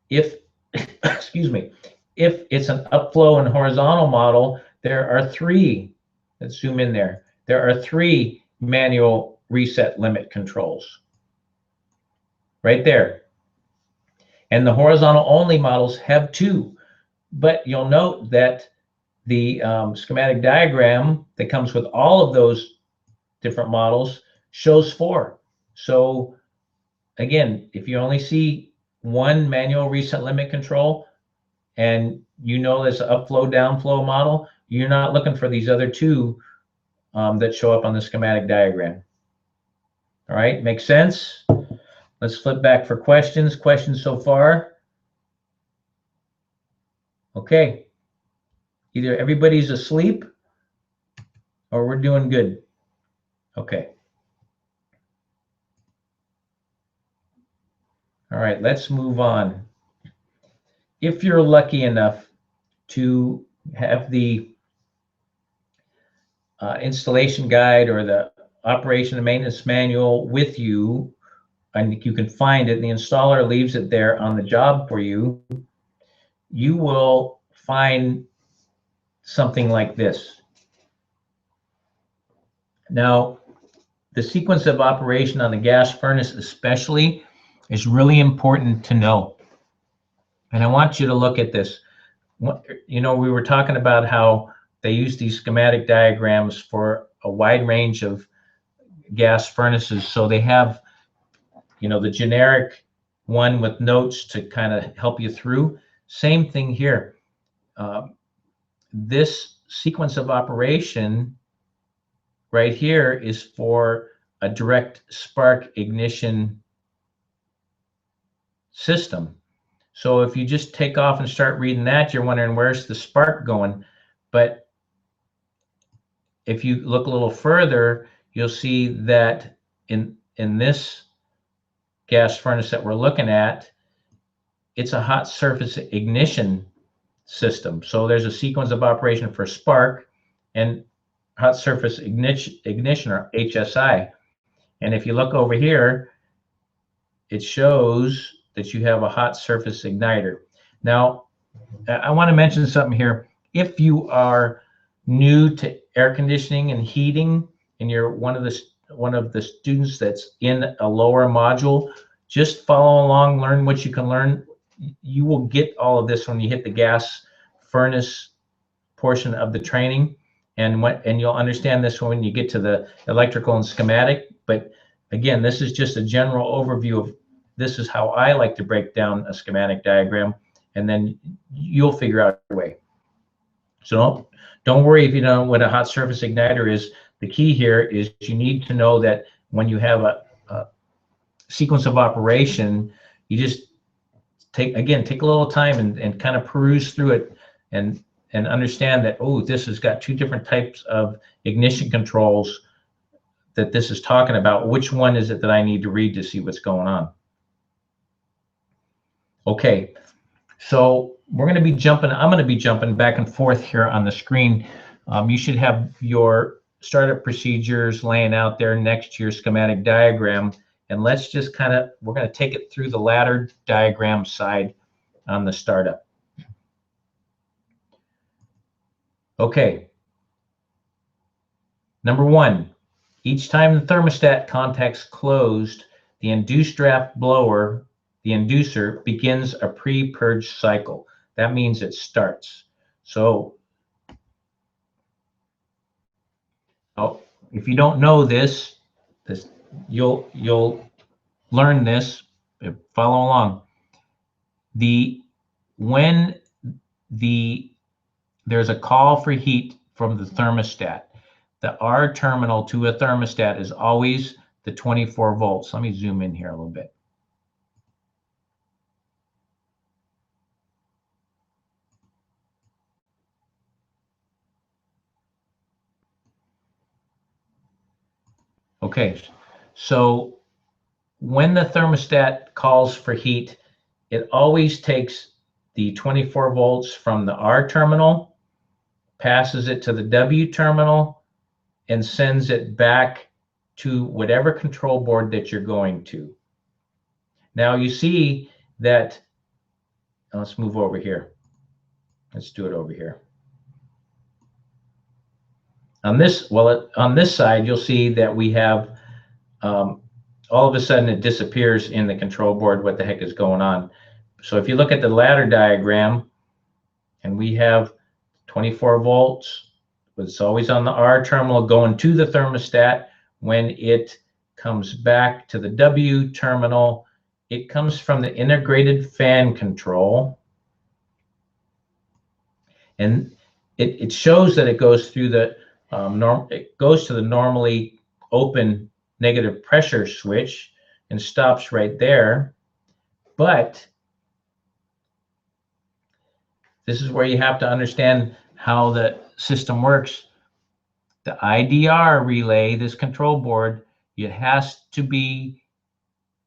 [SPEAKER 1] If, excuse me, if it's an upflow and horizontal model, there are 3, let's zoom in there. There are 3 manual reset limit controls right there. And the horizontal only models have 2, but you'll note that the schematic diagram that comes with all of those different models shows 4. So again, if you only see one manual reset limit control and you know there's an upflow downflow model, you're not looking for these other 2 that show up on the schematic diagram. All right, makes sense? Let's flip back for questions. Questions so far? Okay. Either everybody's asleep or we're doing good. Okay. All right, let's move on. If you're lucky enough to have the installation guide or the operation and maintenance manual with you, and you can find it, and the installer leaves it there on the job for you, you will find something like this. Now, the sequence of operation on the gas furnace especially is really important to know. And I want you to look at this. We were talking about how they use these schematic diagrams for a wide range of gas furnaces. So they have, the generic one with notes to kind of help you through. Same thing here. This sequence of operation right here is for a direct spark ignition system. So if you just take off and start reading that, you're wondering, where's the spark going? But if you look a little further, you'll see that in this gas furnace that we're looking at, it's a hot surface ignition system. So there's a sequence of operation for spark and hot surface ignition, or HSI. And if you look over here, it shows that you have a hot surface igniter. Now, I want to mention something here. If you are new to air conditioning and heating, and you're one of the students that's in a lower module, just follow along, learn what you can learn. You will get all of this when you hit the gas furnace portion of the training, and you'll understand this when you get to the electrical and schematic. But again, this is just a general overview of, this is how I like to break down a schematic diagram, and then you'll figure out your way. So don't worry if you don't know what a hot surface igniter is. The key here is you need to know that when you have a sequence of operation, you just take a little time and kind of peruse through it and understand that, oh, this has got two different types of ignition controls that this is talking about. Which one is it that I need to read to see what's going on? Okay, so we're going to be jumping, I'm going to be jumping back and forth here on the screen. You should have your startup procedures laying out there next to your schematic diagram. And let's just we're going to take it through the ladder diagram side on the startup. Okay. Number one, each time the thermostat contact's closed, the induced draft blower, the inducer, begins a pre-purge cycle. That means it starts. So, if you don't know this you'll learn this. Follow along. When there's a call for heat from the thermostat, the R terminal to a thermostat is always the 24 volts. Let me zoom in here a little bit. Okay, so when the thermostat calls for heat, it always takes the 24 volts from the R terminal, passes it to the W terminal, and sends it back to whatever control board that you're going to. Now you see that, let's move over here. Let's do it over here. On this side, you'll see that we have, all of a sudden it disappears in the control board. What the heck is going on? So if you look at the ladder diagram, and we have 24 volts, but it's always on the R terminal going to the thermostat. When it comes back to the W terminal, it comes from the integrated fan control. And it shows that it goes through the it goes to the normally open negative pressure switch and stops right there. But this is where you have to understand how the system works. The IDR relay, this control board, it has to be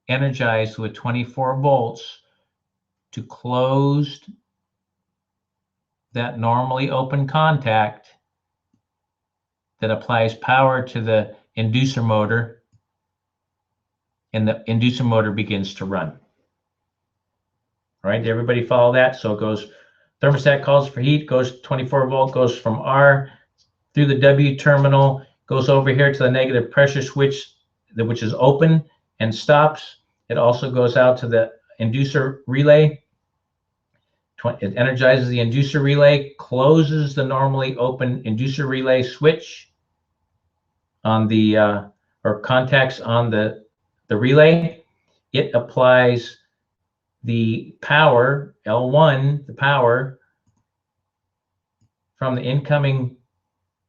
[SPEAKER 1] energized with 24 volts to close that normally open contact that applies power to the inducer motor, and the inducer motor begins to run. All right, did everybody follow that? So it goes, thermostat calls for heat, goes 24 volt, goes from R through the W terminal, goes over here to the negative pressure switch, which is open, and stops. It also goes out to the inducer relay. It energizes the inducer relay, closes the normally open inducer relay switch on the or contacts on the relay. It applies the power, L1, the power from the incoming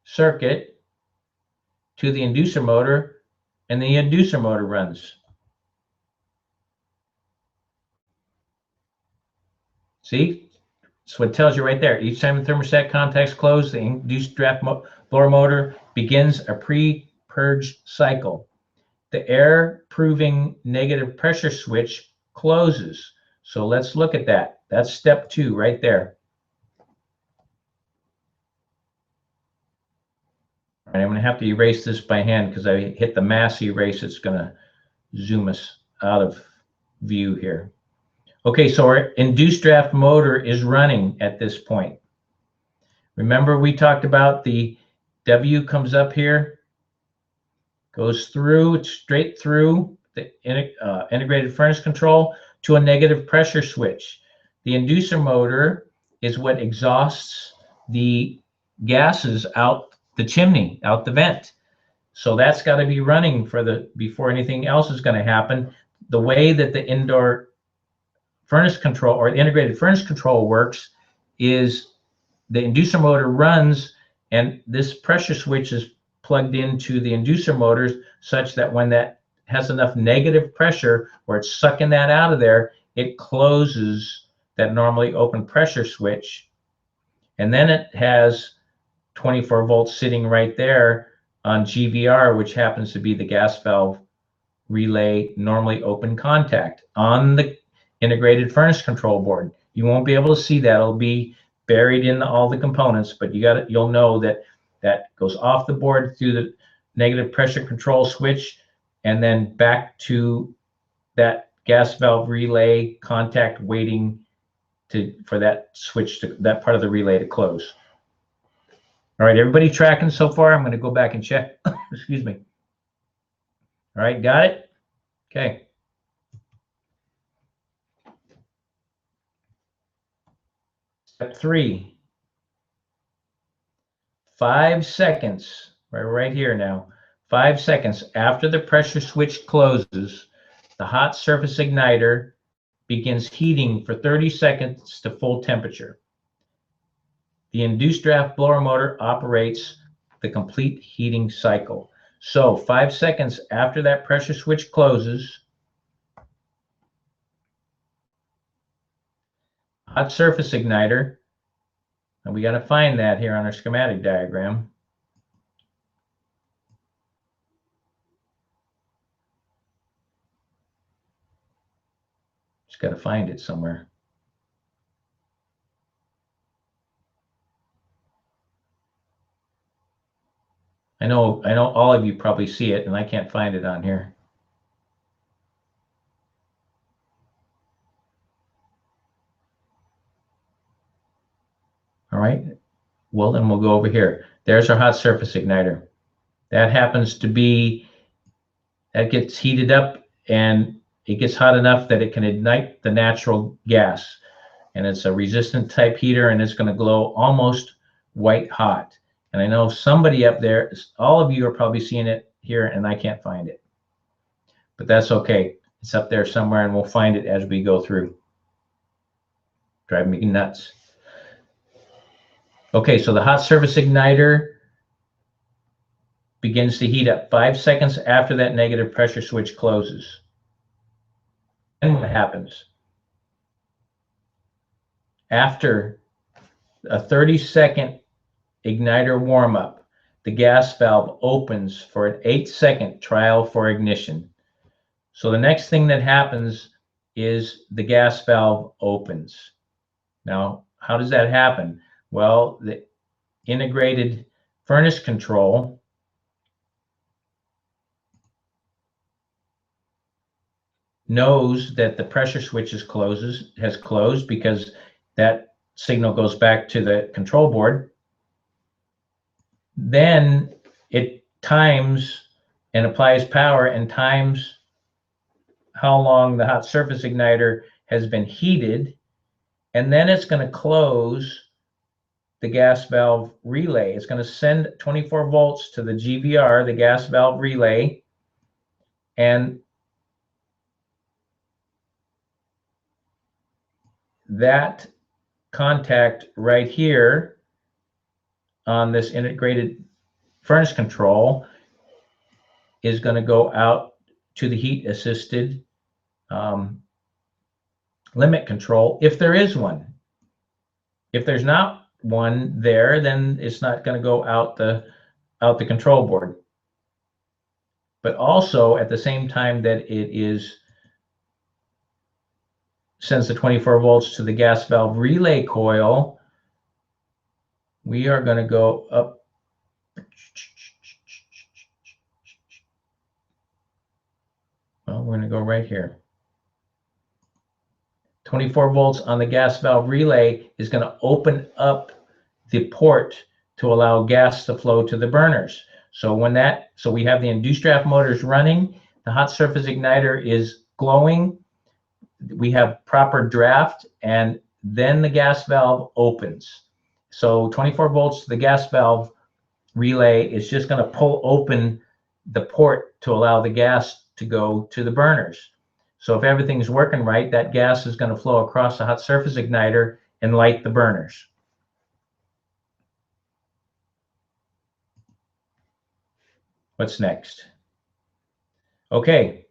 [SPEAKER 1] circuit to the inducer motor, and the inducer motor runs. See? So it tells you right there. Each time the thermostat contacts close, the induced draft blower motor begins a pre-purge cycle. the air-proofing negative pressure switch closes. So let's look at that. That's step 2 right there. All right, I'm going to have to erase this by hand because I hit the mass erase. It's going to zoom us out of view here. Okay, so our induced draft motor is running at this point. Remember we talked about the W comes up here, goes through, straight through the integrated furnace control to a negative pressure switch. The inducer motor is what exhausts the gases out the chimney, out the vent. So that's got to be running before anything else is going to happen. The way that the indoor furnace control or the integrated furnace control works is the inducer motor runs and this pressure switch is plugged into the inducer motors such that when that has enough negative pressure where it's sucking that out of there, it closes that normally open pressure switch. And then it has 24 volts sitting right there on GVR, which happens to be the gas valve relay normally open contact on the integrated furnace control board. You won't be able to see that. It'll be buried in all the components, but you'll know that that goes off the board through the negative pressure control switch and then back to that gas valve relay contact waiting for that switch that part of the relay to close. All right, everybody tracking so far? I'm going to go back and check. Excuse me. All right, got it? Okay. Step 3. 5 seconds, right here now. 5 seconds after the pressure switch closes, the hot surface igniter begins heating for 30 seconds to full temperature. The induced draft blower motor operates the complete heating cycle. So 5 seconds after that pressure switch closes, hot surface igniter, and we got to find that here on our schematic diagram. Just got to find it somewhere. I know all of you probably see it, and I can't find it on here. All right, well, then we'll go over here. There's our hot surface igniter. That happens to be, that gets heated up and it gets hot enough that it can ignite the natural gas. And it's a resistant type heater and it's going to glow almost white hot. And I know somebody up there, all of you are probably seeing it here and I can't find it. But that's okay. It's up there somewhere and we'll find it as we go through. Drive me nuts. Okay, so the hot surface igniter begins to heat up 5 seconds after that negative pressure switch closes. And what happens? After a 30-second igniter warm-up, the gas valve opens for an 8-second trial for ignition. So the next thing that happens is the gas valve opens. Now, how does that happen? Well, the integrated furnace control knows that the pressure switch has closed because that signal goes back to the control board. Then it times and applies power and times how long the hot surface igniter has been heated, and then it's going to close the gas valve relay. It's going to send 24 volts to the GVR, the gas valve relay, and that contact right here on this integrated furnace control is going to go out to the heat assisted limit control if there is one. If there's not one there, then it's not going to go out the control board. but also at the same time that it sends the 24 volts to the gas valve relay coil, we are going to go up. Well, we're going to go right here. 24 volts on the gas valve relay is going to open up the port to allow gas to flow to the burners. So we have the induced draft motors running, the hot surface igniter is glowing, we have proper draft, and then the gas valve opens. So 24 volts to the gas valve relay is just going to pull open the port to allow the gas to go to the burners. So if everything's working right, that gas is going to flow across the hot surface igniter and light the burners. What's next? Okay,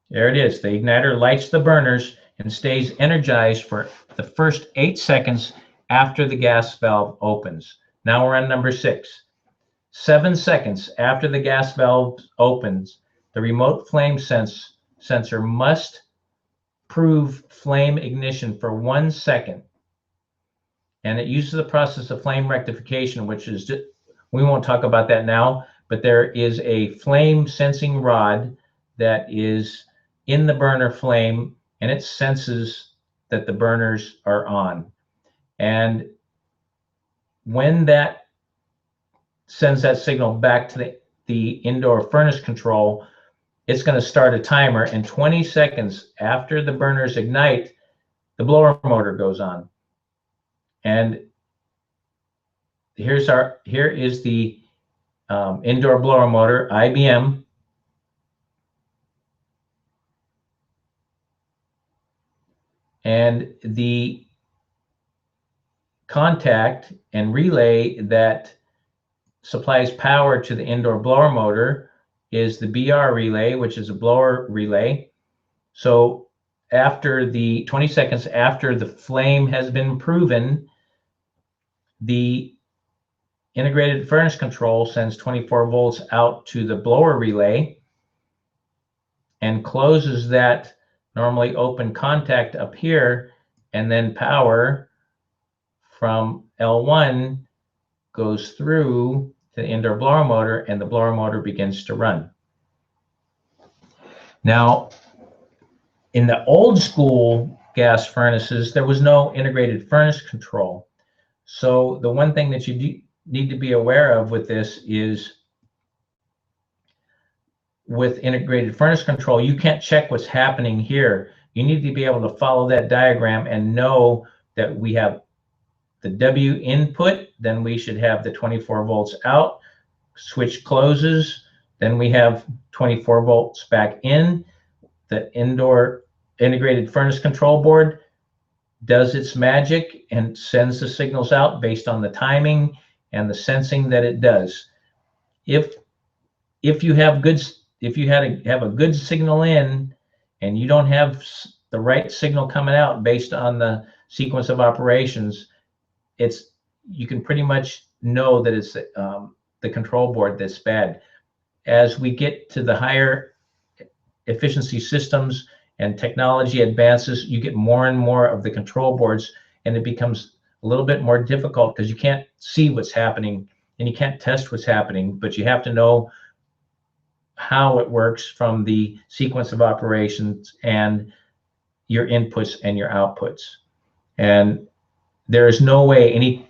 [SPEAKER 1] there it is. The igniter lights the burners and stays energized for the first 8 seconds after the gas valve opens. Now we're on number 6. 7 seconds after the gas valve opens, the remote flame sensor must prove flame ignition for 1 second. And it uses the process of flame rectification, which is, we won't talk about that now, but there is a flame sensing rod that is in the burner flame, and it senses that the burners are on. And when that sends that signal back to the indoor furnace control, it's going to start a timer, and 20 seconds after the burners ignite, the blower motor goes on. And here is the indoor blower motor, IBM. And the contact and relay that supplies power to the indoor blower motor is the BR relay, which is a blower relay. So after the 20 seconds after the flame has been proven, the integrated furnace control sends 24 volts out to the blower relay and closes that normally open contact up here, and then power from L1 goes through the indoor blower motor, and the blower motor begins to run. Now, in the old school gas furnaces, there was no integrated furnace control. So the one thing that you need to be aware of with this is, with integrated furnace control, you can't check what's happening here. You need to be able to follow that diagram and know that we have the W input, then we should have the 24 volts out, switch closes, then we have 24 volts back in. The indoor integrated furnace control board does its magic and sends the signals out based on the timing and the sensing that it does. If you have a good signal in and you don't have the right signal coming out based on the sequence of operations, you can pretty much know that it's the control board that's bad. As we get to the higher efficiency systems and technology advances, you get more and more of the control boards, and it becomes a little bit more difficult because you can't see what's happening and you can't test what's happening, but you have to know how it works from the sequence of operations and your inputs and your outputs. And there is no way any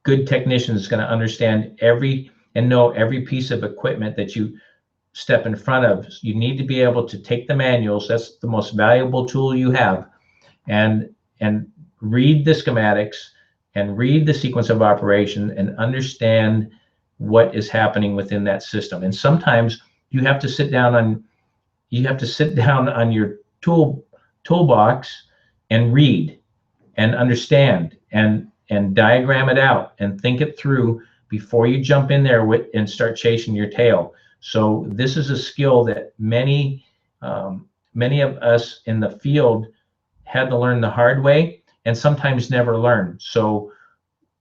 [SPEAKER 1] good technician is going to understand and know every piece of equipment that you step in front of. You need to be able to take the manuals. That's the most valuable tool you have, and read the schematics and read the sequence of operation and understand what is happening within that system. And sometimes you have to sit down on your toolbox and read and understand and diagram it out and think it through before you jump in there and start chasing your tail. So this is a skill that many of us in the field had to learn the hard way and sometimes never learned. So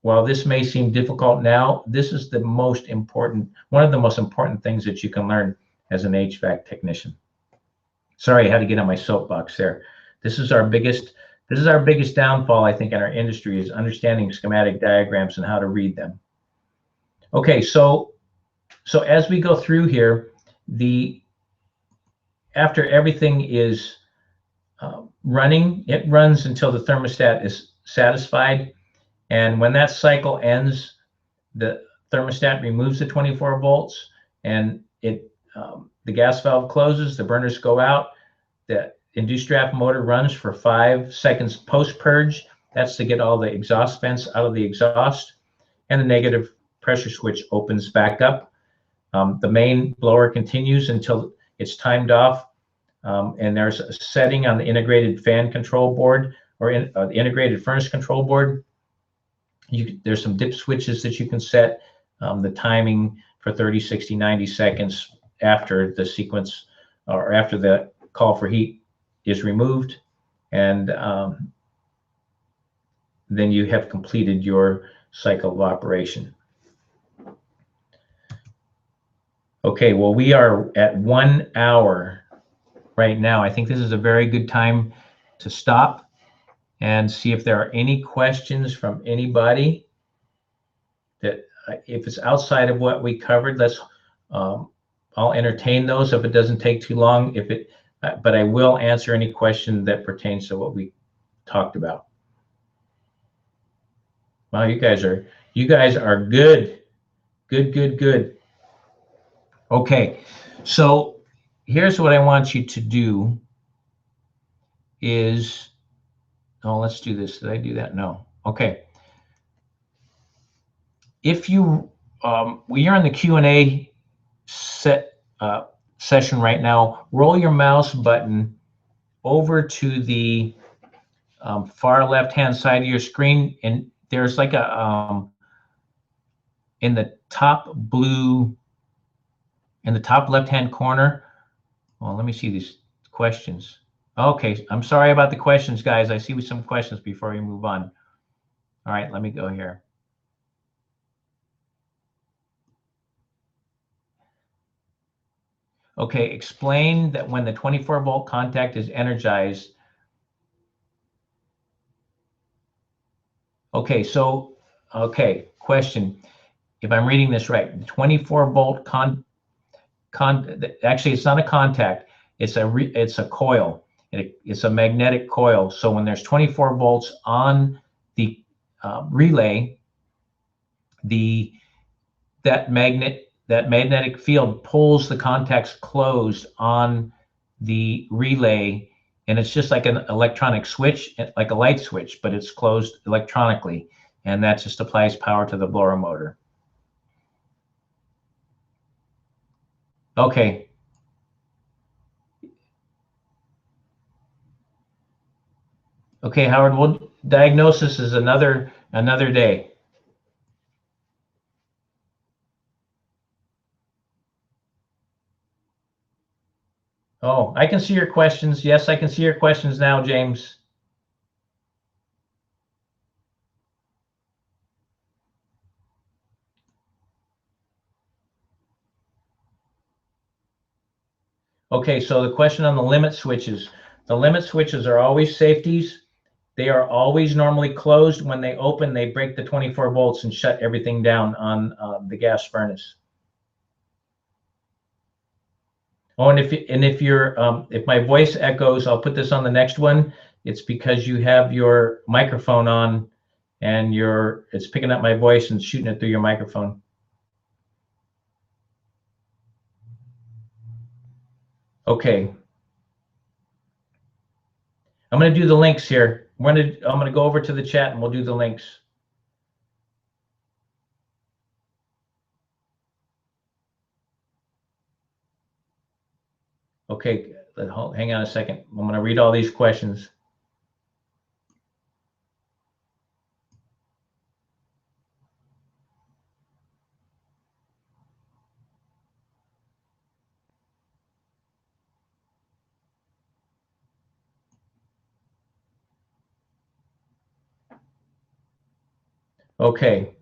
[SPEAKER 1] while this may seem difficult now, this is one of the most important things that you can learn as an HVAC technician. Sorry, I had to get on my soapbox there. This is our biggest downfall, I think, in our industry, is understanding schematic diagrams and how to read them. Okay, so as we go through here, after everything is running, it runs until the thermostat is satisfied. And when that cycle ends, the thermostat removes the 24 volts and the gas valve closes, the burners go out, the induced draft motor runs for 5 seconds post-purge. That's to get all the exhaust vents out of the exhaust. And the negative pressure switch opens back up. The main blower continues until it's timed off. And there's a setting on the integrated fan control board, or the integrated furnace control board. There's some dip switches that you can set the timing for 30, 60, 90 seconds after the sequence, or after the call for heat is removed. And then you have completed your cycle of operation. Okay, well, we are at 1 hour right now. I think this is a very good time to stop and see if there are any questions from anybody. That if it's outside of what we covered, I'll entertain those if it doesn't take too long. But I will answer any question that pertains to what we talked about. Wow, you guys are good. Good. Okay, so here's what I want you to do is, let's do this. Did I do that? No. Okay. If you're in the Q&A session right now, roll your mouse button over to the far left-hand side of your screen, and there's like a in the top left-hand corner. Well, let me see these questions. Okay, I'm sorry about the questions, guys. I see some questions before we move on. All right, let me go here. Okay, explain that when the 24-volt contact is energized. Okay, question. If I'm reading this right, the 24-volt actually, it's not a contact. It's a coil. It's a magnetic coil. So when there's 24 volts on the relay, that magnetic field pulls the contacts closed on the relay, and it's just like an electronic switch, like a light switch, but it's closed electronically, and that just applies power to the blower motor. Okay. Okay, Howard, diagnosis is another day. Oh, I can see your questions. Yes, I can see your questions now, James. Okay, so the question on the limit switches. The limit switches are always safeties. They are always normally closed. When they open, they break the 24 volts and shut everything down on the gas furnace. Oh, and if my voice echoes, I'll put this on the next one. It's because you have your microphone on, and it's picking up my voice and shooting it through your microphone. Okay. I'm going to do the links here. I'm going to go over to the chat and we'll do the links. Okay, hang on a second. I'm going to read all these questions. Okay.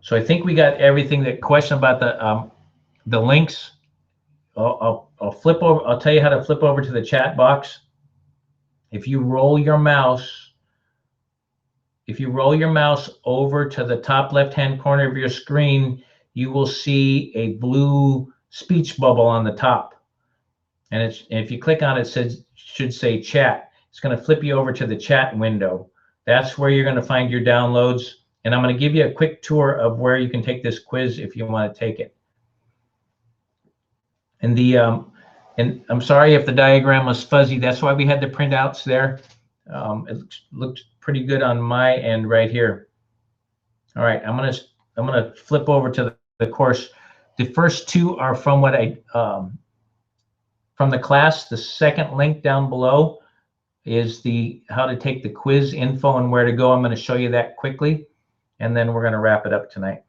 [SPEAKER 1] So I think we got everything. That question about the links. I'll flip over. I'll tell you how to flip over to the chat box. If you roll your mouse, over to the top left-hand corner of your screen, you will see a blue speech bubble on the top. And if you click on it, it should say chat. It's going to flip you over to the chat window. That's where you're going to find your downloads. And I'm going to give you a quick tour of where you can take this quiz if you want to take it. And and I'm sorry if the diagram was fuzzy. That's why we had the printouts there. It looked pretty good on my end right here. All right, I'm gonna flip over to the course. The first two are from what from the class. The second link down below is how to take the quiz info and where to go. I'm going to show you that quickly, and then we're going to wrap it up tonight.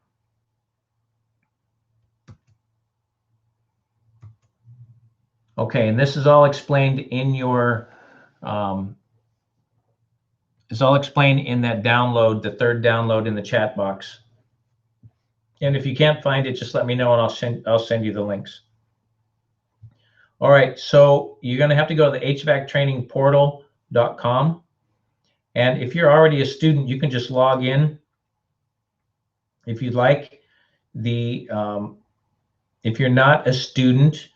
[SPEAKER 1] Okay, and this is all explained in your it's all explained in that download, the third download in the chat box. And if you can't find it, just let me know and I'll send you the links. All right, so you're going to have to go to the hvactrainingportal.com. And if you're already a student, you can just log in if you'd like. If you're not a student,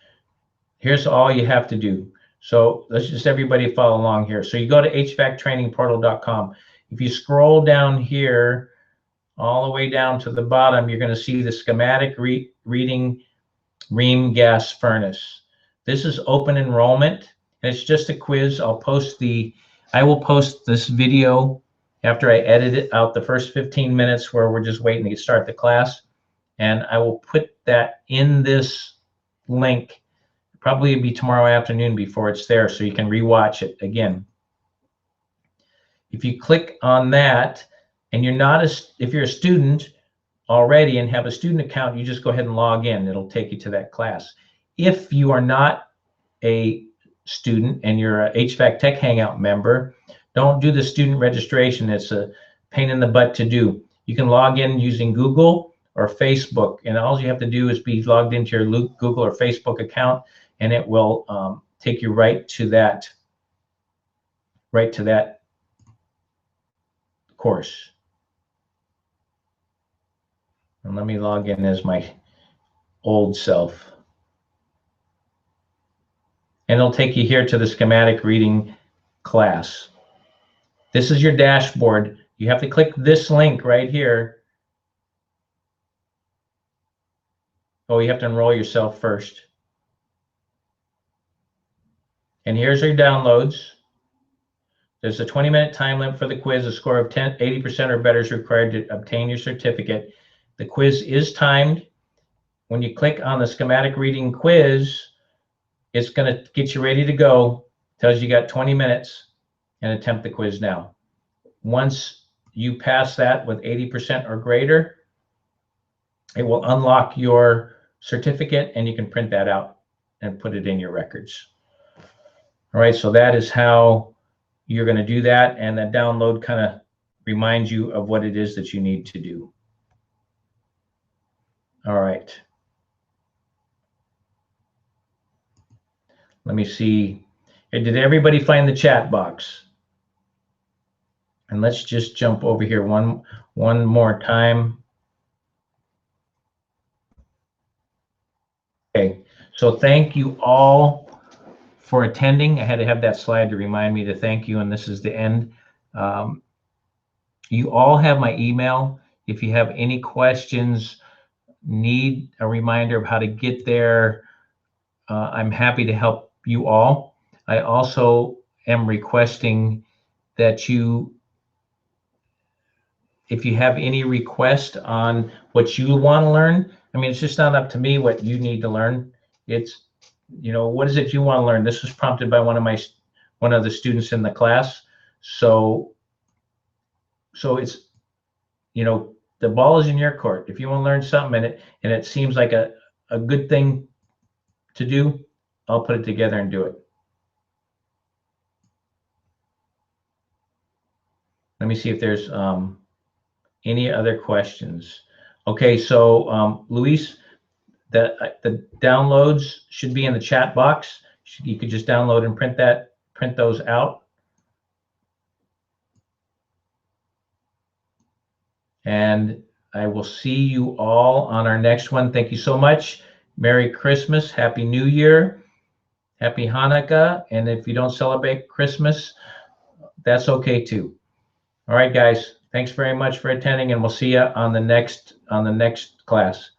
[SPEAKER 1] here's all you have to do. So let's just everybody follow along here. So you go to hvactrainingportal.com. If you scroll down here, all the way down to the bottom, you're going to see the schematic reading Rheem Gas Furnace. This is open enrollment, and it's just a quiz. I will post this video after I edit it out, the first 15 minutes where we're just waiting to start the class. And I will put that in this link. Probably be tomorrow afternoon before it's there, so you can rewatch it again. If you click on that, and if you're a student already and have a student account, you just go ahead and log in. It'll take you to that class. If you are not a student and you're a HVAC Tech Hangout member, don't do the student registration. It's a pain in the butt to do. You can log in using Google or Facebook, and all you have to do is be logged into your Google or Facebook account, and it will take you right to that course. And let me log in as my old self. And it'll take you here to the schematic reading class. This is your dashboard. You have to click this link right here. Oh, you have to enroll yourself first. And here's your downloads. There's a 20-minute time limit for the quiz. A score of 80% or better is required to obtain your certificate. The quiz is timed. When you click on the schematic reading quiz, it's going to get you ready to go. Tells you got 20 minutes and attempt the quiz now. Once you pass that with 80% or greater, it will unlock your certificate and you can print that out and put it in your records. All right, so that is how you're going to do that, and that download kind of reminds you of what it is that you need to do. All right. Let me see. Did everybody find the chat box? And let's just jump over here one more time. Okay, so thank you all for attending. I had to have that slide to remind me to thank you, and this is the end. You all have my email. If you have any questions, need a reminder of how to get there, I'm happy to help you all. I also am requesting that if you have any request on what you want to learn, I mean, it's just not up to me what you need to learn. It's, what is it you want to learn? This was prompted by one of the students in the class. So it's, the ball is in your court. If you want to learn something and it seems like a good thing to do, I'll put it together and do it. Let me see if there's any other questions. Okay, so Luis, the downloads should be in the chat box. You could just download and print those out. And I will see you all on our next one. Thank you so much. Merry Christmas, Happy New Year, Happy Hanukkah, and if you don't celebrate Christmas, that's okay too. All right, guys, thanks very much for attending, and we'll see you on the next class.